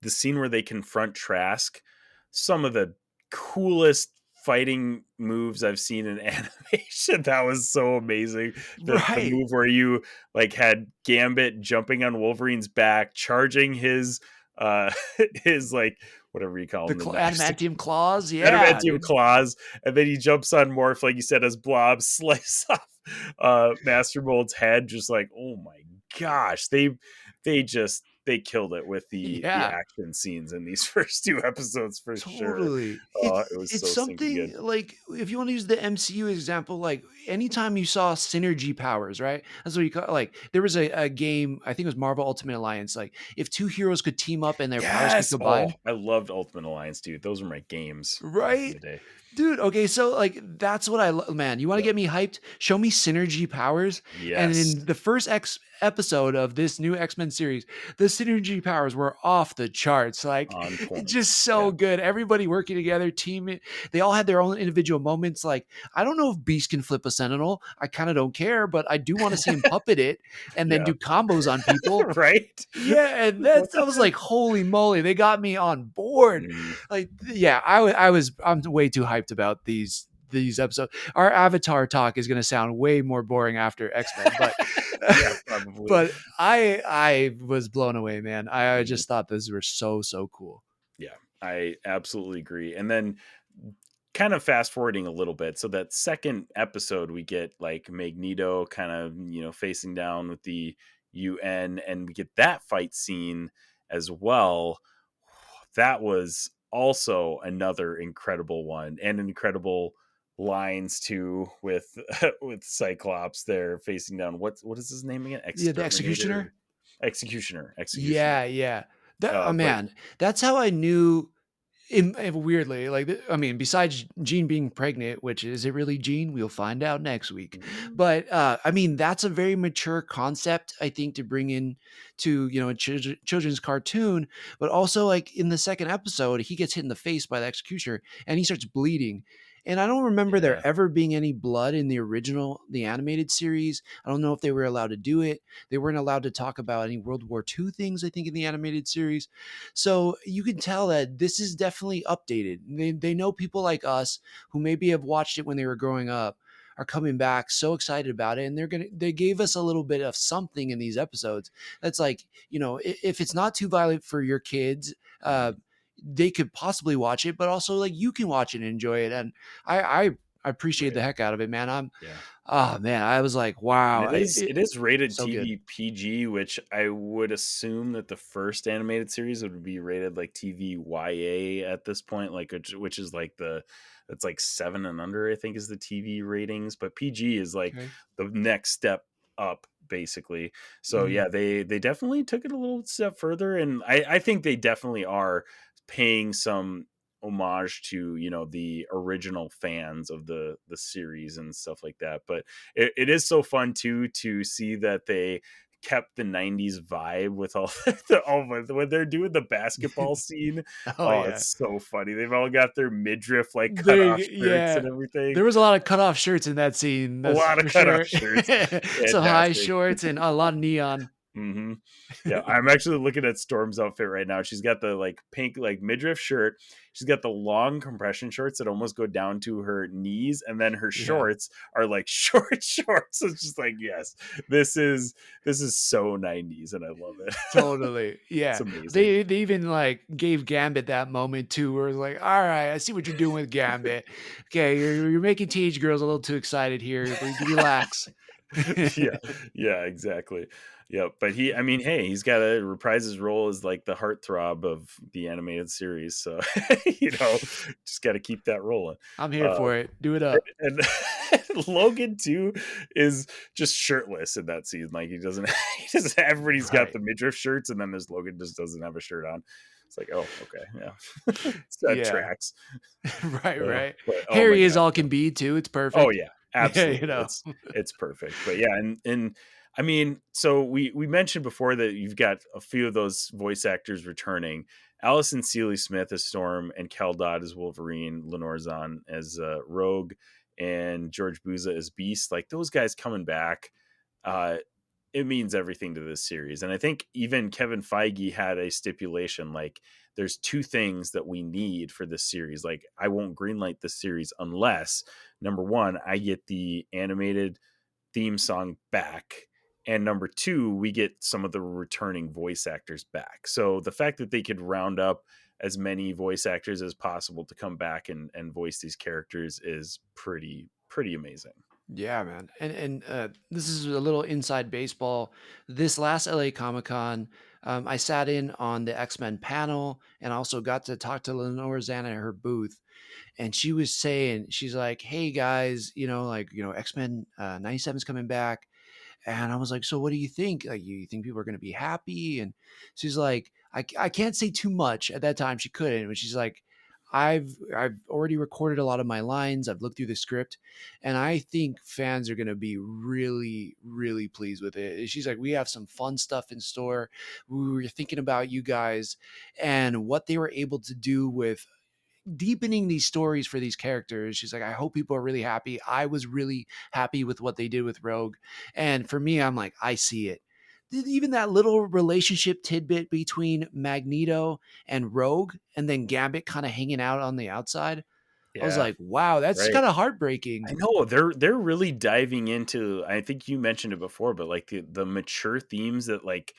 scene where they confront Trask, some of the coolest fighting moves I've seen in animation. That was so amazing. The Right. move where you like had Gambit jumping on Wolverine's back, charging his his like whatever you call The them, the knives, adamantium claws. Yeah, adamantium dude. claws, and then he jumps on Morph, like you said, as Blob, slice off Master Mold's head. Just like, oh my gosh, they killed it with the Yeah. action scenes in these first 2 episodes for sure. Totally. Oh, it was It's so stinking something good. like if you want to use the MCU example, like anytime you saw synergy powers, right? That's what you call like there was a game, I think it was Marvel Ultimate Alliance. Like if two heroes could team up and their powers could Yes. Oh, combine, I loved Ultimate Alliance, dude. Those were my games back in right? the day. Dude, okay, so like that's what I love, man. You want to Yep. get me hyped? Show me synergy powers. And Yes. in the first episode of this new X-Men series, the synergy powers were off the charts. Like On it's point. just so Yeah. good. Everybody working together, team. They all had their own individual moments. Like I don't know if Beast can flip a Sentinel. I kind of don't care, but I do want to see him puppet it and then Yeah. do combos on people. Right? Yeah, and What I the was heck? like, holy moly, they got me on board. Mhm. Like, yeah, I'm way too hyped about these episodes. Our Avatar talk is going to sound way more boring after X-Men, but Yeah, probably. but I was blown away, man. I Mhm. just thought those were so cool. Yeah, I absolutely agree. And then kind of fast forwarding a little bit. So that second episode, we get like Magneto kind of, facing down with the UN, and we get that fight scene as well. That was also another incredible one, and incredible lines too with with Cyclops there facing down. What is his name again? Yeah, the Executioner. Executioner. Yeah. That But man, that's how I knew. Weirdly, like I mean, besides Jean being pregnant, which is it really Jean? We'll find out next week. But I mean, that's a very mature concept, I think, to bring in to a children's cartoon. But also, like in the second episode, he gets hit in the face by the executioner and he starts bleeding. And I don't remember Yeah. there ever being any blood in the animated series. I don't know if they were allowed to do it. They weren't allowed to talk about any World War II things, I think, in the animated series. So you can tell that this is definitely updated. They know people like us who maybe have watched it when they were growing up are coming back so excited about it, and they gave us a little bit of something in these episodes that's like, if it's not too violent for your kids, Mhm. they could possibly watch it, but also like you can watch it and enjoy it. And I appreciate Right. the heck out of it, man. Yeah. Oh man, I was like, And wow, it is rated so good. TV PG, which I would assume that the first animated series would be rated like TV YA at this point, like which is like that's like 7 and under, I think, is the TV ratings, but PG is like Okay. the next step up basically. So Mhm. yeah, they definitely took it a little step further, and I think they definitely are paying some homage to the original fans of the series and stuff like that. But it is so fun too to see that they kept the 90s vibe with all when they're doing the basketball scene. Oh Oh, yeah. it's so funny. They've all got their midriff like cut There, off shirts yeah. and everything. There was a lot of cut off shirts in that scene. A That's lot of for cut off sure. shirts. Some high Fantastic. shorts and a lot of neon. Hmm. Yeah, I'm actually looking at Storm's outfit right now. She's got the like pink like midriff shirt. She's got the long compression shorts that almost go down to her knees, and then her Yeah. shorts are like short shorts. It's just like, yes, this is so 90s, and I love it. Totally. It's Yeah. amazing. They even like gave Gambit that moment too, where it's like, all right, I see what you're doing with Gambit. Okay, you're making teenage girls a little too excited here. Relax. Yeah, yeah, exactly. Yeah, but I mean, hey, he's got to reprise his role as like the heartthrob of the animated series, so just got to keep that rolling. I'm here Uh, for it. Do it up. and Logan too is just shirtless in that scene. Like he doesn't, everybody's got Right. the midriff shirts, and then there's Logan just doesn't have a shirt on. It's like, oh, okay, yeah, that Yeah. tracks. Right, right. But oh my Harry is god, all can be too. It's oh perfect. yeah, Yeah, absolutely. It's perfect. But yeah, and I mean, so we mentioned before that you've got a few of those voice actors returning. Allison Seeley Smith as Storm, and Cal Dodd as Wolverine, Lenore Zahn as Rogue, and George Buza as Beast. Like those guys coming back, uh, it means everything to this series. And I think even Kevin Feige had a stipulation like, there's two things that we need for this series. Like, I won't greenlight this series unless, number one, I get the animated theme song back. And number two, we get some of the returning voice actors back. So the fact that they could round up as many voice actors as possible to come back and voice these characters is pretty amazing. Yeah, man. And this is a little inside baseball. This last LA Comic Con, I sat in on the X-Men panel and also got to talk to Lenore Zan at her booth. And she was saying, she's like, hey guys, X-Men 97 is coming back. And I was like, so what do you think? Like, you think people are going to be happy? And she's like, I can't say too much at that time. She couldn't. But she's like, I've already recorded a lot of my lines. I've looked through the script, and I think fans are going to be really, really pleased with it. She's like, we have some fun stuff in store. We were thinking about you guys and what they were able to do with deepening these stories for these characters. She's like, I hope people are really happy. I was really happy with what they did with Rogue. And for me, I'm like, I see it. Even that little relationship tidbit between Magneto and Rogue, and then Gambit kind of hanging out on the outside. I was Yeah, like, wow, that's right. kind of heartbreaking. I know they're really diving into. I think you mentioned it before, but like the mature themes that like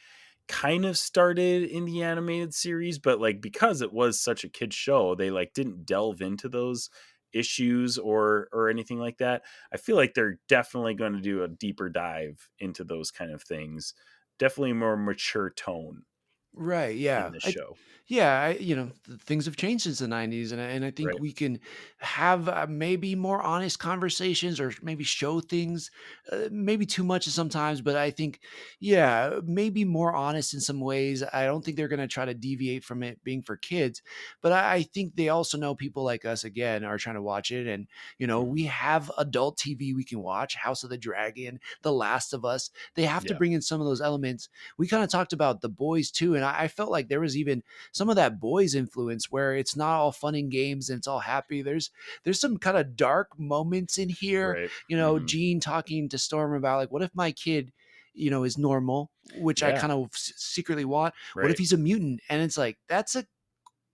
kind of started in the animated series, but like because it was such a kid show, they like didn't delve into those issues or anything like that. I feel like they're definitely going to do a deeper dive into those kind of things. Definitely a more mature tone Right. in Yeah. this show, Things have changed since the 90s. And I think right? we can have maybe more honest conversations or maybe show things, maybe too much sometimes. But I think, yeah, maybe more honest in some ways. I don't think they're going to try to deviate from it being for kids. But I think they also know people like us, again, are trying to watch it. And, Mhm. we have adult TV we can watch, House of the Dragon, The Last of Us. They have to Yeah. bring in some of those elements. We kind of talked about The Boys too, and I felt like there was even some of that boys influence where it's not all fun and games and it's all happy. There's some kind of dark moments in here. Right. Gene talking to Storm about like, what if my kid, is normal, which I Yeah. kind of secretly want. What if Right. he's a mutant? And it's like, that's a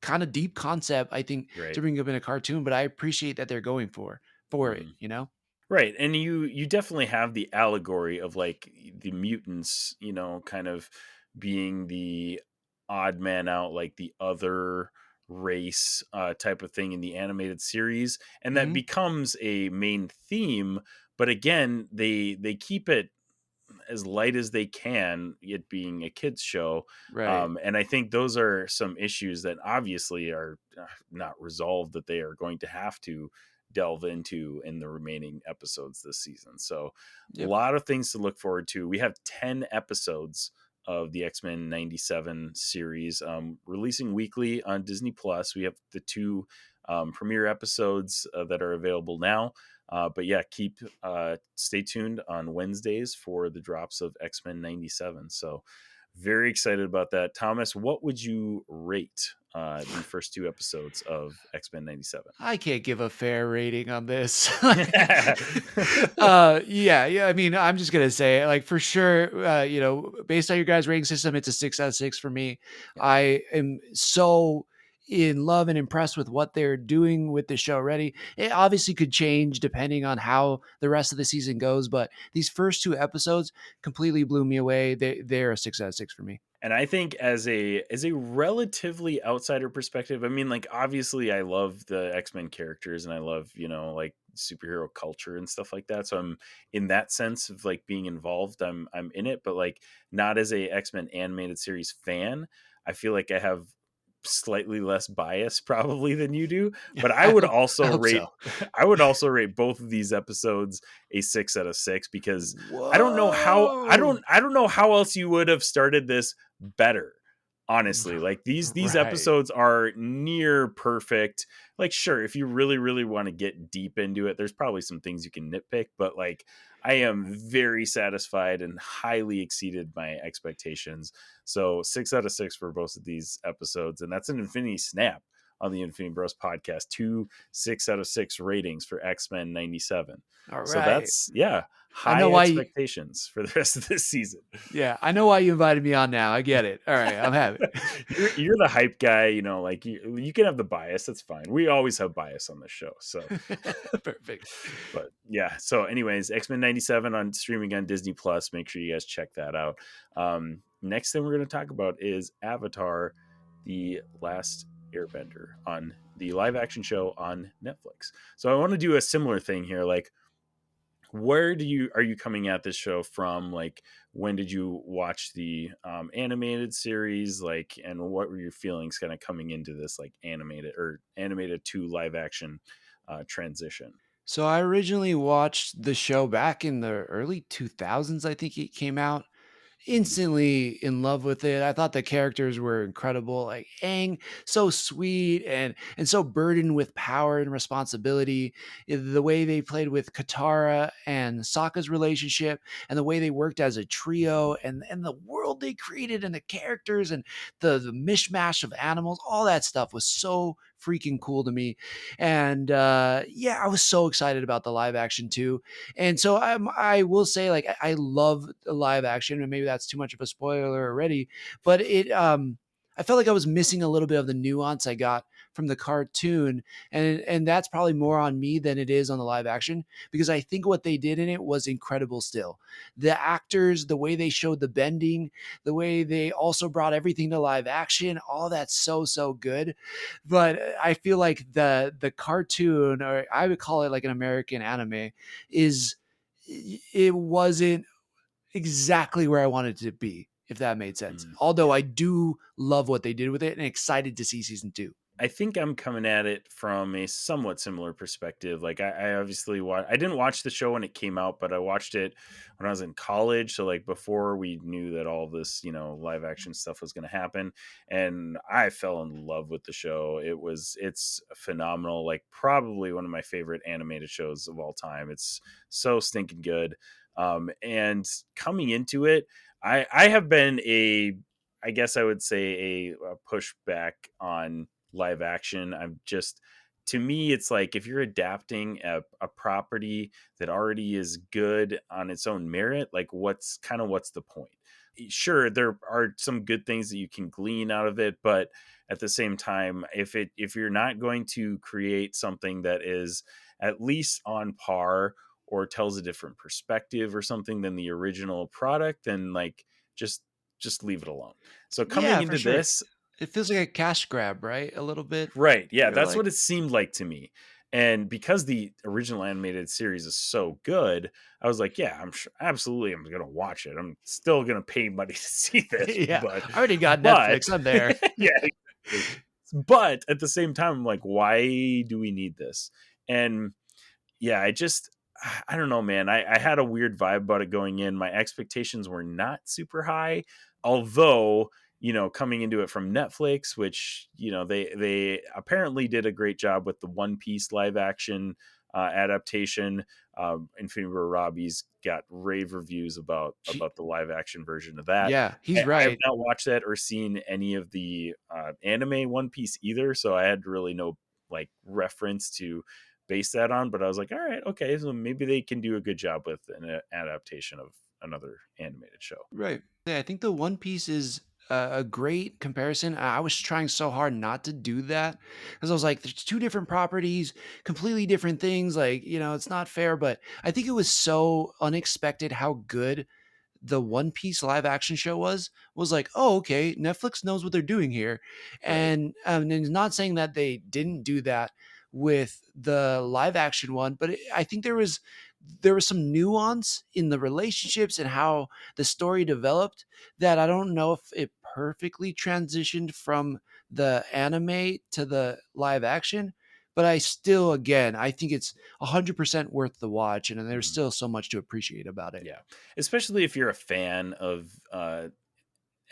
kind of deep concept, I think, Right. to bring up in a cartoon, but I appreciate that they're going for it, Right. And you definitely have the allegory of like the mutants, kind of being the odd man out, like the other race type of thing in the animated series. And that Mhm. becomes a main theme. But again, they keep it as light as they can, it being a kids show. Right. And I think those are some issues that obviously are not resolved, that they are going to have to delve into in the remaining episodes this season. So a Yep. lot of things to look forward to. We have 10 episodes of the X-Men 97 series releasing weekly on Disney Plus. We have the two premiere episodes that are available now. But yeah, stay tuned on Wednesdays for the drops of X-Men 97. So very excited about that. Thomas, what would you rate the first two episodes of X-Men 97? I can't give a fair rating on this. Yeah. Yeah. I mean, I'm just gonna say, like, for sure, based on your guys' rating system, it's a 6 out of 6 for me. I am so in love and impressed with what they're doing with the show already. It obviously could change depending on how the rest of the season goes, but these first two episodes completely blew me away. They're a 6 out of 6 for me. And I think as a relatively outsider perspective, I mean, like obviously I love the X-Men characters and I love, like superhero culture and stuff like that. So I'm in that sense of like being involved, I'm in it, but like not as a X-Men animated series fan. I feel like I have slightly less bias probably than you do, but I would I also hope rate so. I would also rate both of these episodes a 6 out of 6 because I don't know how Whoa. I don't know how else you would have started this better. Honestly, like these Right. episodes are near perfect. Like sure, if you really want to get deep into it, there's probably some things you can nitpick, but like I am very satisfied and highly exceeded my expectations. So 6 out of 6 for both of these episodes, and that's an Infinity Snap on the Infinity Bros podcast. 2 6 out of 6 ratings for X-Men 97. All So right. that's I know high why. expectations for the rest of this season. Yeah, I know why you invited me on now. I get it. All right, I'm happy. You're the hype guy, like you can have the bias. That's fine. We always have bias on this show. So Perfect. but yeah. So anyways, X-Men 97 on streaming on Disney Plus. Make sure you guys check that out. Next thing we're going to talk about is Avatar, the Last Airbender on the live action show on Netflix. So I want to do a similar thing here. Like, where are you coming at this show from? Like, when did you watch the animated series? Like, and what were your feelings kind of coming into this like animated to live action transition? So I originally watched the show back in the early 2000s. I think it came out. Instantly in love with it. I thought the characters were incredible. Like Aang, so sweet and so burdened with power and responsibility. The way they played with Katara and Sokka's relationship, and the way they worked as a trio, and the world they created, and the characters, and the mishmash of animals. All that stuff was so freaking cool to me. And yeah, I was so excited about the live action too. And so I will say, like, I love the live action, and maybe that's too much of a spoiler already, but I felt like I was missing a little bit of the nuance I got from the cartoon, and that's probably more on me than it is on the live action, because I think what they did in it was incredible still. The actors, the way they showed the bending, the way they also brought everything to live action, all that's so good. But I feel like the cartoon, or I would call it like an American anime, is it wasn't exactly where I wanted it to be, if that made sense. Although I do love what they did with it and excited to see season 2. I think I'm coming at it from a somewhat similar perspective. Like I obviously I didn't watch the show when it came out, but I watched it when I was in college. So like before we knew that all this, live action stuff was going to happen. And I fell in love with the show. It's phenomenal. Like probably one of my favorite animated shows of all time. It's so stinking good. And coming into it, I have been I guess I would say a pushback on live action. I'm just, to me, it's like if you're adapting a property that already is good on its own merit, like what's the point? Sure, there are some good things that you can glean out of it, but at the same time, if you're not going to create something that is at least on par or tells a different perspective or something than the original product, then like just just leave it alone. So coming Yeah, for into sure. this, It feels like a cash grab, right? A little bit. right, yeah, You're that's like, what it seemed like to me. And because the original animated series is so good, I was like, yeah, I'm sure, absolutely, I'm gonna watch it. I'm still gonna pay money to see this, yeah, but I already got but Netflix. I'm there. yeah, exactly. But at the same time, I'm like, why do we need this? And yeah, I don't know, man. I had a weird vibe about it going in. My expectations were not super high, although, coming into it from Netflix, which, they apparently did a great job with the One Piece live action adaptation. Infinity Robbie's got rave reviews about He- the live action version of that. yeah, he's I have right. not watched that or seen any of the anime One Piece either, so I had really no like reference to base that on. But I was like, all right, okay, so maybe they can do a good job with an adaptation of another animated show. Right. Yeah, I think the One Piece is a great comparison. I was trying so hard not to do that because I was like, there's two different properties, completely different things. Like, it's not fair. But I think it was so unexpected how good the One Piece live action show was like, oh, okay, Netflix knows what they're doing here. Right. And it's not saying that they didn't do that with the live action one, but I think there was some nuance in the relationships and how the story developed that I don't know if it perfectly transitioned from the anime to the live action. But I still, again, I think it's 100% worth the watch, and there's Mhm. still so much to appreciate about it. Yeah, especially if you're a fan of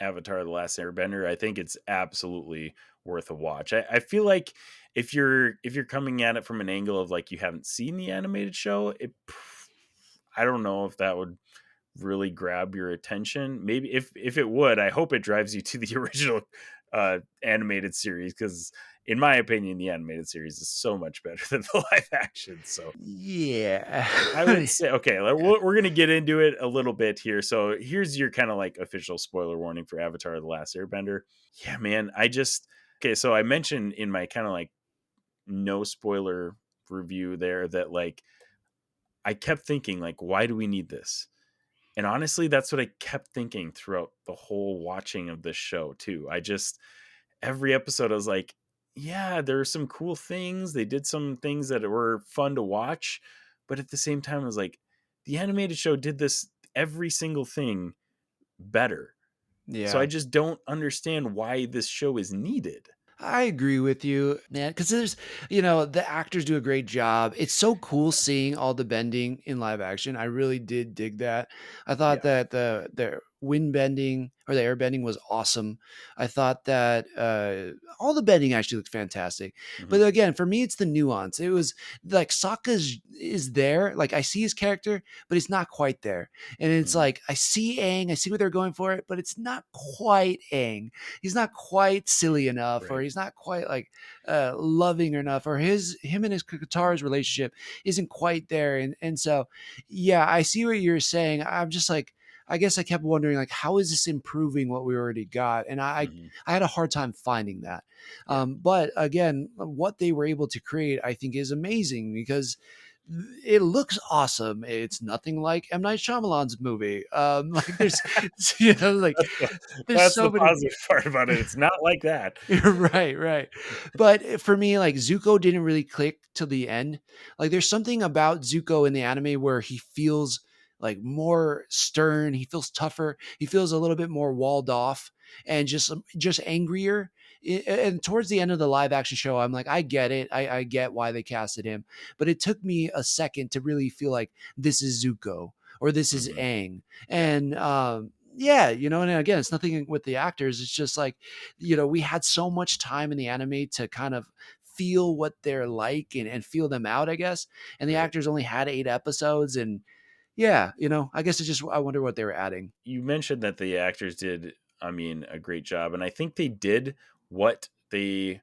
Avatar: The Last Airbender, I think it's absolutely worth a watch. I feel like if you're coming at it from an angle of like you haven't seen the animated show, I don't know if that would really grab your attention. Maybe if it would, I hope it drives you to the original animated series, because in my opinion, the animated series is so much better than the live action. So Yeah. I would say, okay, we're going to get into it a little bit here. So here's your kind of like official spoiler warning for Avatar: The Last Airbender. Yeah, man, okay, so I mentioned in my kind of like no spoiler review there that like I kept thinking like, why do we need this? And honestly, that's what I kept thinking throughout the whole watching of this show too. Every episode I was like, yeah, there are some cool things. They did some things that were fun to watch, but at the same time I was like, the animated show did this every single thing better. So I Yeah. just don't understand why this show is needed. I agree with you, man. Because the actors do a great job. It's so cool seeing all the bending in live action. I really did dig that. I thought Yeah. that the wind bending or the air bending was awesome. I thought that all the bending actually looked fantastic. Mhm. But again, for me, it's the nuance. It was like Sokka's is there. Like I see his character, but he's not quite there. And it's Mhm. like I see Aang, I see what they're going for it, but it's not quite Aang. He's not quite silly enough, or Right. he's not quite like loving enough, or him and his Katara's relationship isn't quite there. And so, yeah, I see what you're saying. I'm just like, I guess I kept wondering like, how is this improving what we already got? And Mhm. I had a hard time finding that. Yeah. But again, what they were able to create, I think, is amazing because it looks awesome. It's nothing like M. Night Shyamalan's movie. Like there's, like That's there's that's so the many. positive part about it. It's not like that. Right, right. But for me, like Zuko didn't really click till the end. Like there's something about Zuko in the anime where he feels like more stern, he feels tougher, he feels a little bit more walled off and just angrier. And towards the end of the live action show, I'm like, I get it. I get why they casted him. But it took me a second to really feel like this is Zuko or this is Mhm. Aang. Yeah. And yeah, and again, it's nothing with the actors. It's just like, we had so much time in the anime to kind of feel what they're like and feel them out, I guess. And the Right. actors only had 8 episodes. And yeah, I guess I wonder what they were adding. You mentioned that the actors did I mean, a great job. And I think they did what they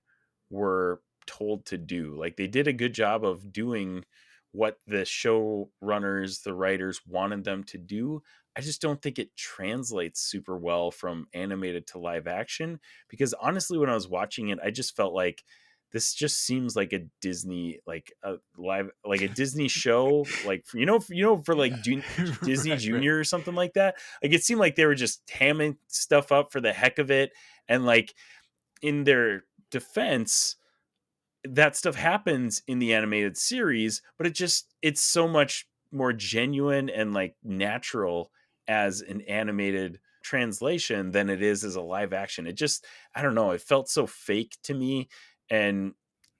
were told to do. Like they did a good job of doing what the showrunners, the writers wanted them to do. I just don't think it translates super well from animated to live action because honestly, when I was watching it, I just felt like this just seems like a Disney, like a live, like a Disney show, like for like Disney Right, right. Junior or something like that. Like it seemed like they were just hamming stuff up for the heck of it, and like in their defense, that stuff happens in the animated series, but it's so much more genuine and like natural as an animated translation than it is as a live action. It just, I don't know, it felt so fake to me. And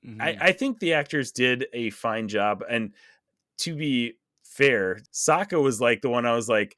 Mhm. I think the actors did a fine job. And to be fair, Sokka was like the one I was like,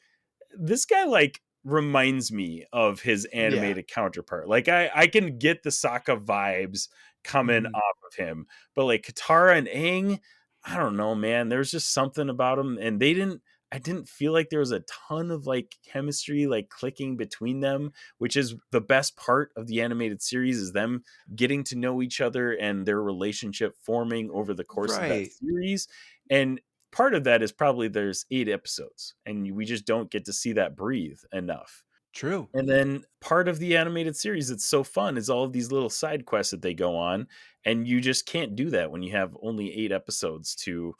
this guy like reminds me of his Yeah. animated counterpart. Like I can get the Sokka vibes coming Mhm. off of him, but like Katara and Aang, I don't know, man. There's just something about them, and they didn't. I didn't feel like there was a ton of like chemistry like clicking between them, which is the best part of the animated series is them getting to know each other and their relationship forming over the course of that Right. series. And part of that is probably there's 8 episodes and we just don't get to see that breathe enough. True. And then part of the animated series that's so fun is all of these little side quests that they go on. And you just can't do that when you have only 8 episodes to,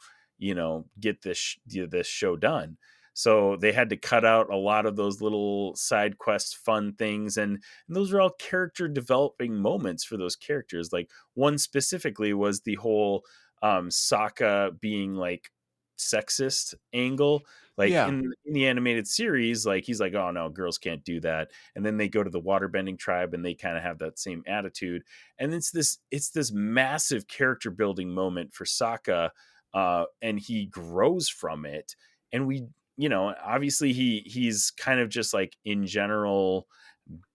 get this show done. So they had to cut out a lot of those little side quest fun things. And those are all character developing moments for those characters. Like one specifically was the whole Sokka being like sexist angle, like Yeah. in the animated series, like he's like, oh no, girls can't do that. And then they go to the waterbending tribe and they kind of have that same attitude. And it's this massive character building moment for Sokka, and he grows from it. And we, obviously he's kind of just like in general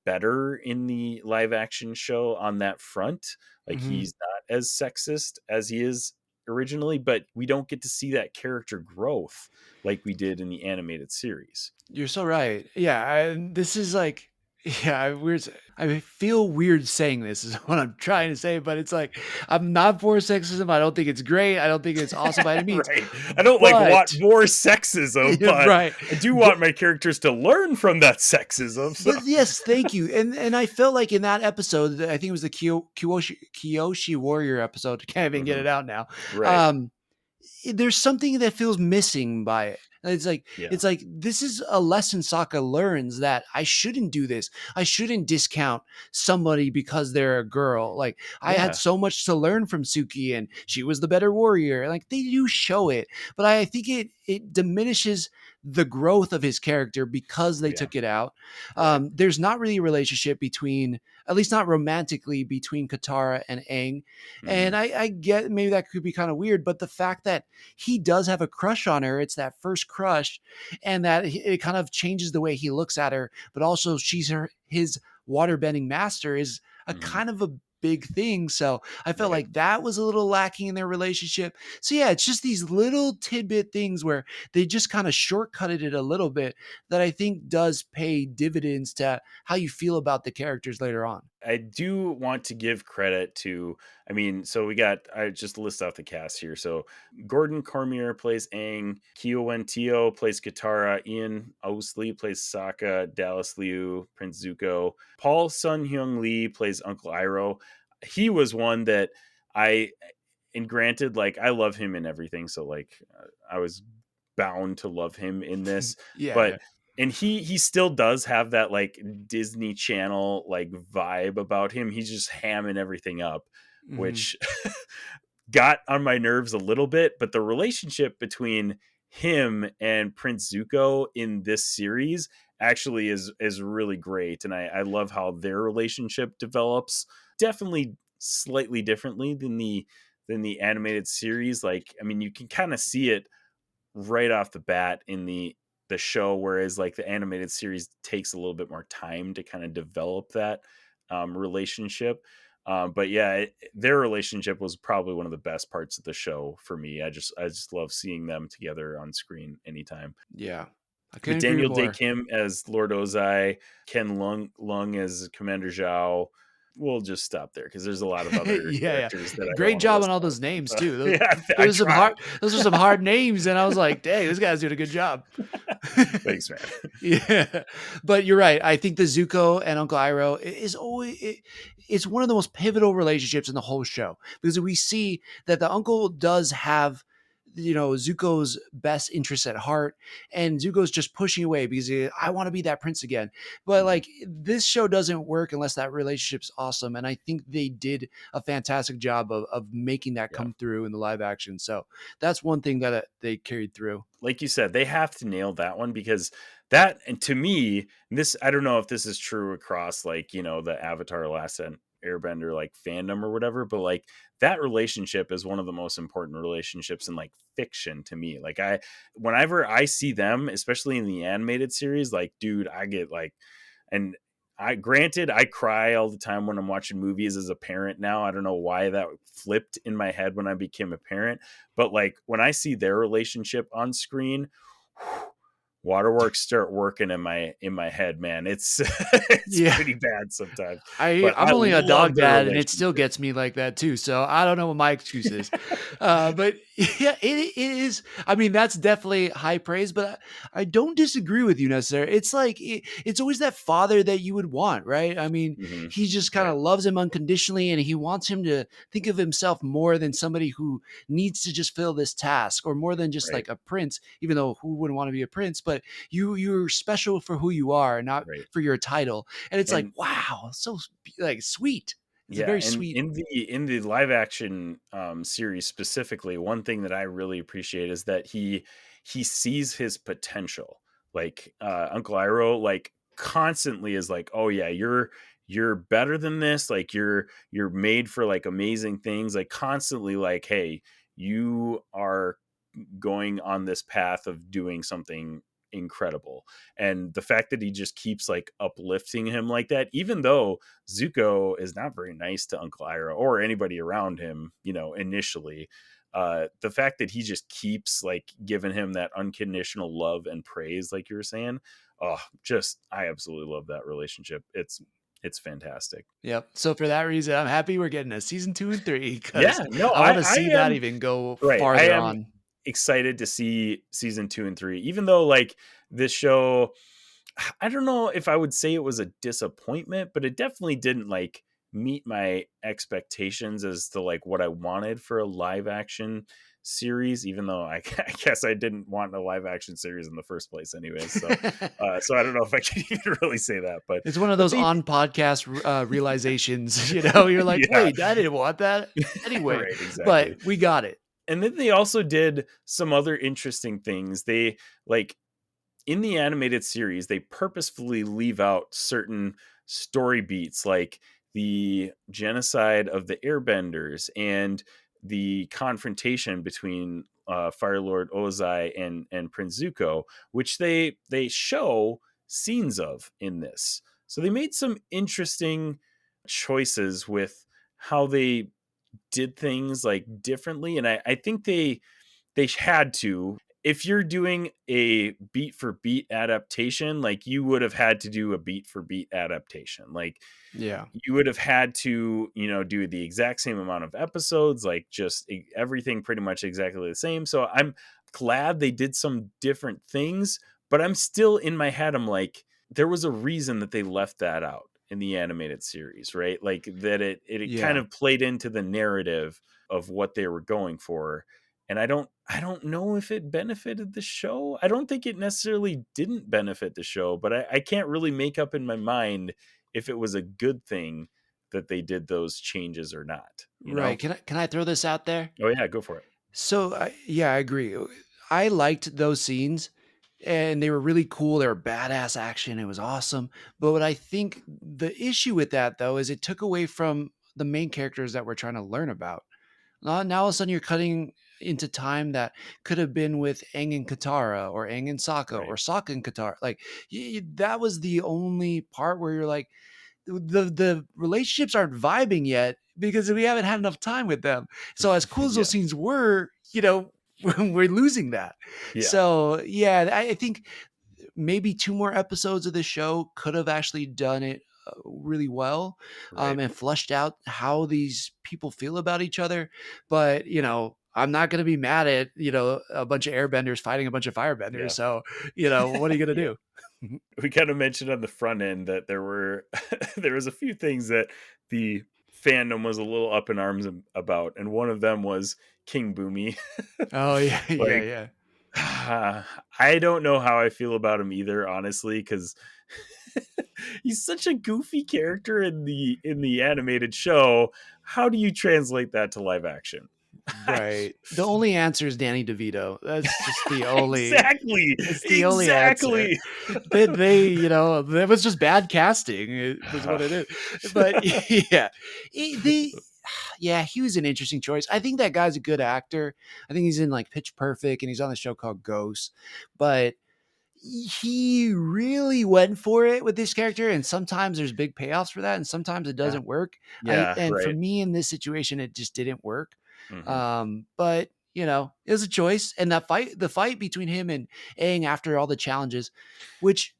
better in the live action show on that front. Like Mhm. he's not as sexist as he is originally, but we don't get to see that character growth like we did in the animated series. You're so right. Yeah, this is like, yeah, I feel weird saying this is what I'm trying to say, but it's like I'm not for sexism. I don't think it's great. I don't think it's awesome by any means. Right. I don't like But want more sexism, yeah, but right. I do But want my characters to learn from that sexism. So but yes, thank you. And I felt like in that episode, I think it was the Kyoshi Warrior episode. Can't even get Mhm. it out now. Right. Um, there's something that feels missing by it. Yeah. It's like this is a lesson Sokka learns that I shouldn't do this. I shouldn't discount somebody because they're a girl. Like I had Yeah. so much to learn from Suki and she was the better warrior. Like they do show it, but I think it diminishes the growth of his character because they Yeah. took it out. Right. There's not really a relationship between, at least not romantically, between Katara and Aang. And Hmm. I get maybe that could be kind of weird, but the fact that he does have a crush on her, it's that first crush, and that it kind of changes the way he looks at her, but also she's his waterbending master is a Hmm. kind of a big thing. So I felt Right. like that was a little lacking in their relationship. So yeah, it's just these little tidbit things where they just kind of shortcutted it a little bit that I think does pay dividends to how you feel about the characters later on. I do want to give credit to, I mean, so I just list off the cast here. So Gordon Cormier plays Aang, Kyo Tio plays Katara, Ian Ousley plays Sokka, Dallas Liu, Prince Zuko, Paul Sun Hyung Lee plays Uncle Iroh. He was one that I, and granted, like I love him in everything. So like I was bound to love him in this, Yeah, but yeah. and he still does have that like Disney Channel like vibe about him. He's just hamming everything up, Mhm. which got on my nerves a little bit. But the relationship between him and Prince Zuko in this series actually is really great, and I love how their relationship develops. Definitely slightly differently than the animated series. Like, I mean, you can kind of see it right off the bat in the show, whereas like the animated series takes a little bit more time to kind of develop that relationship. But yeah, their relationship was probably one of the best parts of the show for me. I just love seeing them together on screen anytime. Yeah. I with couldn't agree Daniel Day more. Kim as Lord Ozai, Ken Lung as Commander Zhao. We'll just stop there because there's a lot of other Yeah. characters that I don't Great want to job on list all out. those names too. Those, Yeah, I those are some tried. hard. Those are some hard names, and I was like, "Dang, this guy's doing a good job." Thanks, man. Yeah, but you're right. I think the Zuko and Uncle Iroh is always it's one of the most pivotal relationships in the whole show because we see that the uncle does have Zuko's best interests at heart, and Zuko's just pushing away because I want to be that prince again. But Mhm. like this show doesn't work unless that relationship's awesome, and I think they did a fantastic job of making that Yeah. come through in the live action. So that's one thing that they carried through. Like you said, they have to nail that one because that, and to me, this, I don't know if this is true across like, the Avatar Last Airbender like fandom or whatever, but like that relationship is one of the most important relationships in like fiction to me. Like whenever I see them, especially in the animated series, like, dude, I get like, and granted, I cry all the time when I'm watching movies as a parent now. I don't know why that flipped in my head when I became a parent, but like when I see their relationship on screen, waterworks start working in my head, man. It's it's Yeah. pretty bad sometimes. I'm But I only a love dog their dad, and it still relationship. gets me like that too. So I don't know what my excuse is, but yeah, it is. I mean, that's definitely high praise, but I don't disagree with you necessarily. It's like it's always that father that you would want, right? I mean, Mhm. he just kind Right, of loves him unconditionally, and he wants him to think of himself more than somebody who needs to just fill this task, or more than just right, like a prince. Even though who wouldn't want to be a prince, but you're special for who you are, not right. for your title. And it's like, And wow, so like sweet. It's a yeah, very and sweet. in the live action series specifically, one thing that I really appreciate is that he sees his potential. Like Uncle Iroh, like constantly is like, oh yeah, you're better than this. Like you're made for like amazing things. Like constantly, like, hey, you are going on this path of doing something incredible. And the fact that he just keeps like uplifting him like that, even though Zuko is not very nice to Uncle Iroh or anybody around him, initially, the fact that he just keeps like giving him that unconditional love and praise, like you were saying, oh, just I absolutely love that relationship. It's fantastic. Yep. So for that reason, I'm happy we're getting a season 2 and 3 because Yeah, no, I want to I see that am. even go Right. I farther am on. excited to see season 2 and 3, even though like this show, I don't know if I would say it was a disappointment, but it definitely didn't like meet my expectations as to like what I wanted for a live action series, even though I guess I didn't want a live action series in the first place anyways. So I don't know if I can even really say that, but It's one of but those they on podcast realizations, you're like, yeah, wait, I didn't want that anyway, right, exactly. but we got it. And then they also did some other interesting things. They like in the animated series, they purposefully leave out certain story beats like the genocide of the airbenders and the confrontation between Fire Lord Ozai and Prince Zuko, which they show scenes of in this. So they made some interesting choices with how they did things like differently. And I think they had to. If you're doing a beat for beat adaptation, like you would have had to do a beat for beat adaptation. Like Yeah. you would have had to, do the exact same amount of episodes, like just everything pretty much exactly the same. So I'm glad they did some different things, but I'm still in my head, I'm like, there was a reason that they left that out in the animated series, right? Like that it kind Yeah. of played into the narrative of what they were going for. And I don't know if it benefited the show. I don't think it necessarily didn't benefit the show, but I can't really make up in my mind if it was a good thing that they did those changes or not, you Right. know? Can I throw this out there? Oh yeah, go for it. So yeah, I agree. I liked those scenes, and they were really cool. They were badass action. It was awesome. But what I think the issue with that though is it took away from the main characters that we're trying to learn about. Now all of a sudden you're cutting into time that could have been with Aang and Katara, or Aang and Sokka, Right. or Sokka and Katara. Like that was the only part where you're like, the relationships aren't vibing yet because we haven't had enough time with them. So as cool as Yeah. those scenes were, we're losing that. Yeah. So yeah, I think maybe 2 more episodes of the show could have actually done it really well, Right. and flushed out how these people feel about each other. But, I'm not going to be mad at, a bunch of airbenders fighting a bunch of firebenders. Yeah. So, what are you going to Yeah. do? We kind of mentioned on the front end that there were there was a few things that the fandom was a little up in arms about, and one of them was King Boomy. Oh, yeah. Yeah. Like, Yeah. I don't know how I feel about him either, honestly, because he's such a goofy character in the animated show. How do you translate that to live action? Right. The only answer is Danny DeVito. That's just the only Exactly, it's the only answer. exactly. That was just bad casting. It was what it is. But yeah, he was an interesting choice. I think that guy's a good actor. I think he's in like Pitch Perfect and he's on the show called Ghost. But he really went for it with this character, and sometimes there's big payoffs for that, and sometimes it Yeah, doesn't work. yeah, And for right. me in this situation, it just didn't work. Hmm. But it was a choice, and the fight between him and Aang after all the challenges, which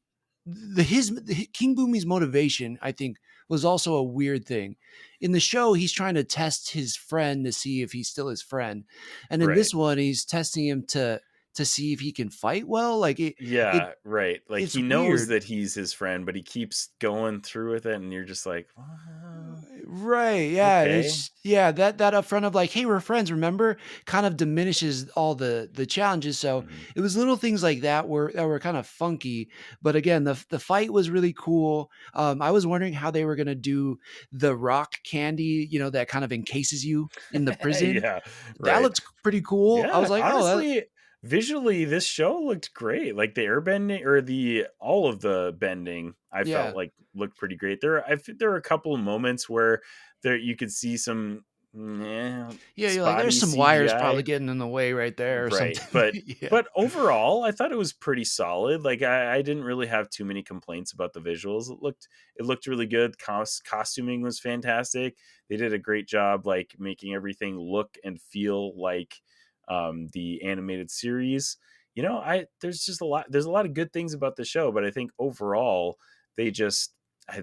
King Boomy's motivation, I think, was also a weird thing. In the show, he's trying to test his friend to see if he's still his friend, and in Right. this one, he's testing him to see if he can fight well. Like Yeah, right. Like, it's he knows weird. that he's his friend, but he keeps going through with it, and you're just like, "Well, Right. Yeah. okay." That upfront of like, hey, we're friends, remember? Kind of diminishes all the challenges. So Mhm. it was little things like that were kind of funky. But again, the fight was really cool. I was wondering how they were gonna do the rock candy, that kind of encases you in the prison. Yeah, That right. looked pretty cool. I Yeah, was like, oh, that honestly, visually, this show looked great. Like, the airbending or the all of the bending, I felt yeah. like looked pretty great. There were a couple of moments where you could see some, Yeah, you're like, there's spotty some wires CGI. probably getting in the way right there or Right, something. but Yeah. overall, I thought it was pretty solid. Like, I didn't really have too many complaints about the visuals. It looked really good. Costuming was fantastic. They did a great job, like, making everything look and feel like the animated series. There's a lot of good things about the show, but I think overall they just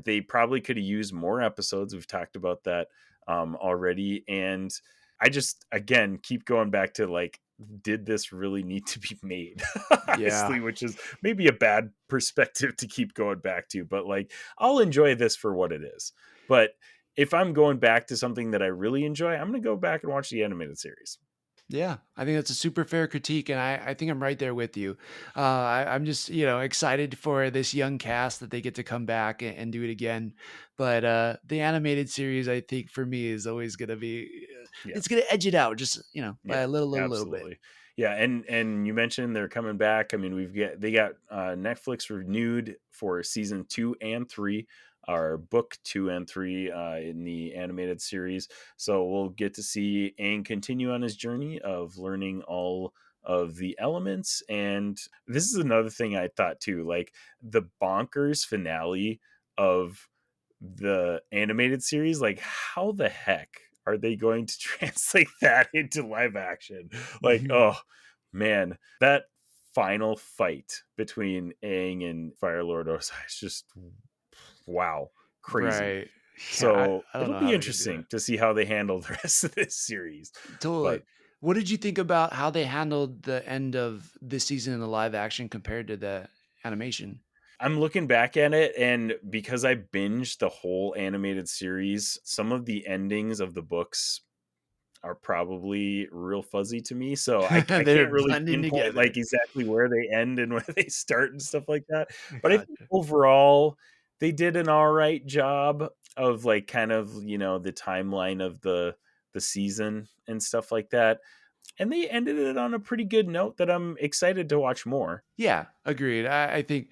they probably could have used more episodes. We've talked about that already, and I just, again, keep going back to, like, did this really need to be made? Yeah. Honestly, which is maybe a bad perspective to keep going back to, but, like, I'll enjoy this for what it is. But if I'm going back to something that I really enjoy, I'm going to go back and watch the animated series. Yeah, I think that's a super fair critique, and I think I'm right there with you. I'm just excited for this young cast that they get to come back and do it again. But the animated series, I think for me, is always going to be Yeah. it's going to edge it out just by Yeah, a little bit. absolutely. Yeah, and you mentioned they're coming back. I mean, they got Netflix renewed for season 2 and 3, or book 2 and 3 in the animated series. So we'll get to see Aang continue on his journey of learning all of the elements. And this is another thing I thought too, like, the bonkers finale of the animated series. Like, how the heck are they going to translate that into live action? Like, oh man, that final fight between Aang and Fire Lord Ozai is just, wow, crazy. Right. Yeah, So I don't it'll know how be they're gonna do interesting to see how they handle the rest of this series. that. Totally. But What did you think about how they handled the end of this season in the live action compared to the animation? I'm looking back at it, and because I binged the whole animated series, some of the endings of the books are probably real fuzzy to me. So I They're can't really blending pinpoint, together. like, exactly where they end and where they start and stuff like that. But I think Gotcha. overall they did an all right job of, like, kind of, the timeline of the season and stuff like that. And they ended it on a pretty good note that I'm excited to watch more. Yeah, agreed. I think,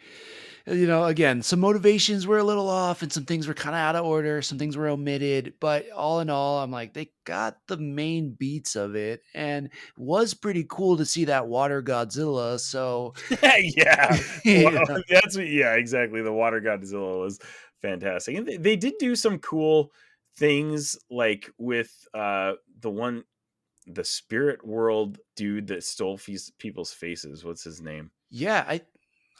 again, some motivations were a little off and some things were kind of out of order. Some things were omitted. But all in all, I'm like, they got the main beats of it and was pretty cool to see that water Godzilla. So, Yeah. Well, you know, yeah, exactly. The Water Godzilla was fantastic. And they did do some cool things, like with the spirit world dude that stole people's faces. What's his name? yeah,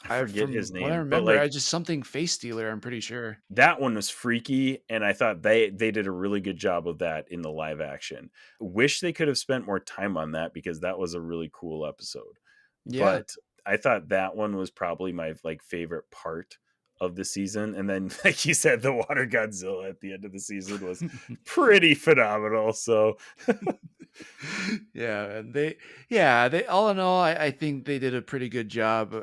I forget his From what I name, but remember, like I just something face stealer, I'm pretty sure. that one was freaky, and I thought they did a really good job of that in the live action. Wish they could have spent more time on that because that was a really cool episode. Yeah. But I thought that one was probably my like favorite part of the season. And then, like you said, the Water Godzilla at the end of the season was pretty phenomenal. So Yeah, and they all in all, I think they did a pretty good job.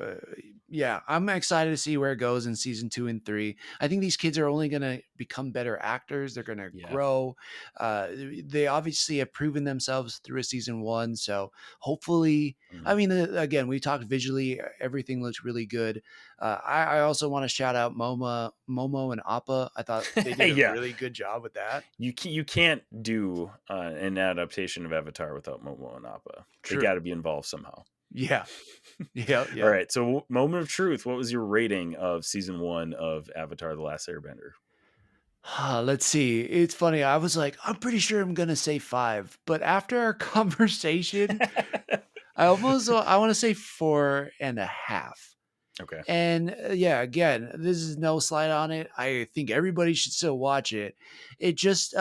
Yeah, I'm excited to see where it goes in season 2 and 3. I think these kids are only going to become better actors. They're going to yeah. grow. They obviously have proven themselves through a season 1. So hopefully, I mean, again, we talked visually. Everything looks really good. I also want to shout out Momo, and Appa. I thought they did a Yeah. really good job with that. You can't do an adaptation of Avatar without Momo and Appa. They True. got to be involved somehow. Yeah. Yeah. All right. So, moment of truth. What was your rating of season 1 of Avatar: The Last Airbender? Let's see. It's funny. I was like, I'm pretty sure I'm gonna say 5, but after our conversation, I want to say 4.5. Okay. And yeah, again, this is no slight on it. I think everybody should still watch it. It's just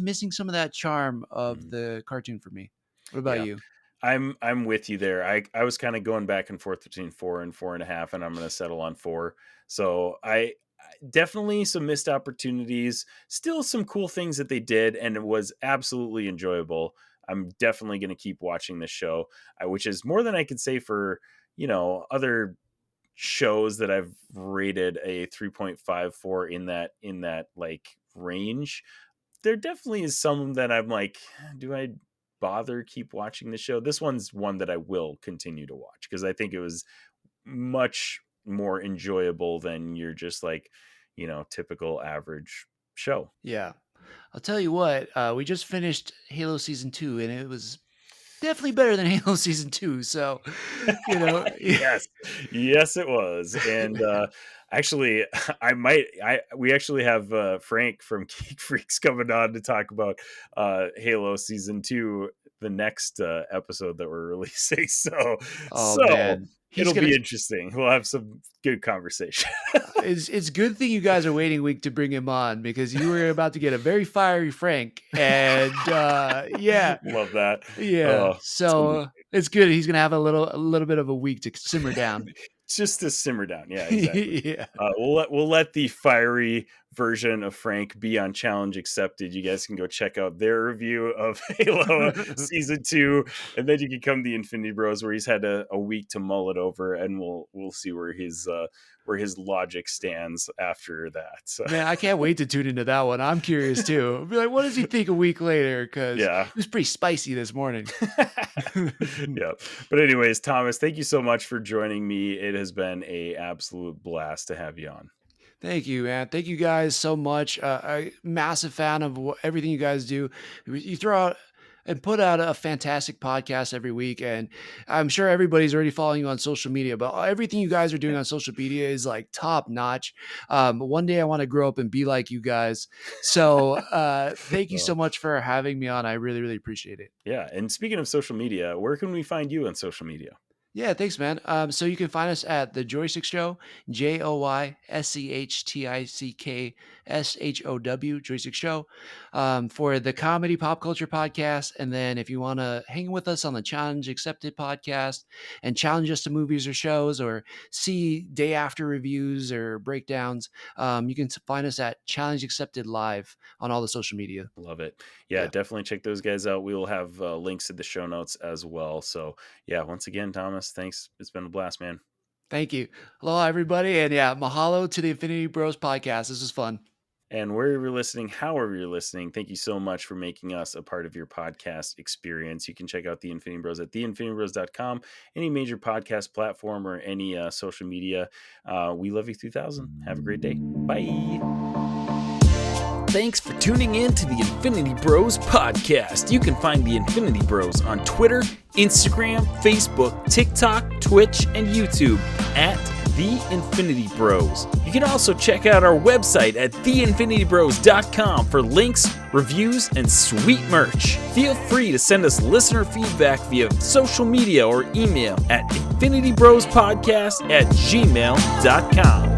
missing some of that charm of the cartoon for me. What about Yeah. you? I'm with you there. I was kind of going back and forth between 4 and 4.5, and I'm going to settle on 4. So I definitely some missed opportunities, still some cool things that they did, and it was absolutely enjoyable. I'm definitely going to keep watching this show, which is more than I could say for, other shows that I've rated a 3.54 in that like range. There definitely is some that I'm like, do I bother keep watching the show? This one's one that I will continue to watch because I think it was much more enjoyable than your just like, typical average show. Yeah, I'll tell you what. We just finished Halo season 2, and it was definitely better than Halo season 2. So, yes it was. And actually we actually have Frank from Geek Freaks coming on to talk about Halo season 2, the next episode that we're releasing. So man. It'll be interesting. We'll have some good conversation. It's good thing you guys are waiting a week to bring him on because you were about to get a very fiery Frank. And yeah. Love that. Yeah. So it's good. He's going to have a little bit of a week to simmer down. Just to simmer down. Yeah, exactly. Yeah. We'll let the fiery version of Frank be on Challenge Accepted. You guys can go check out their review of Halo season 2, and then you can come to Infinity Bros where he's had a week to mull it over, and we'll see where his logic stands after that. So. Man, I can't wait to tune into that one. I'm curious too. I'll be like, what does he think a week later? Because it was pretty spicy this morning. Yeah. But anyways, Thomas, thank you so much for joining me. It has been a absolute blast to have you on. Thank you, man. Thank you guys so much. I'm a massive fan of everything you guys do. You throw out and put out a fantastic podcast every week. And I'm sure everybody's already following you on social media, but everything you guys are doing on social media is like top notch. One day I want to grow up and be like you guys. So thank you so much for having me on. I really, really appreciate it. Yeah. And speaking of social media, where can we find you on social media? Yeah, thanks, man. So you can find us at The Joystick Show, JoyStickShow, Joystick Show, for the comedy pop culture podcast. And then if you want to hang with us on the Challenge Accepted podcast and challenge us to movies or shows or see day after reviews or breakdowns, you can find us at Challenge Accepted Live on all the social media. Love it. Yeah, definitely check those guys out. We will have links in the show notes as well. So yeah, once again, Thomas, thanks. It's been a blast, man. Thank you. Hello, everybody. And yeah, mahalo to the Infinity Bros podcast. This was fun. And wherever you're listening, however you're listening, thank you so much for making us a part of your podcast experience. You can check out the Infinity Bros at theinfinitybros.com, any major podcast platform or any social media. We love you 3000. Have a great day. Bye. Thanks for tuning in to the Infinity Bros podcast. You can find the Infinity Bros on Twitter, Instagram, Facebook, TikTok, Twitch, and YouTube at The Infinity Bros. You can also check out our website at theinfinitybros.com for links, reviews, and sweet merch. Feel free to send us listener feedback via social media or email at infinitybrospodcast@gmail.com.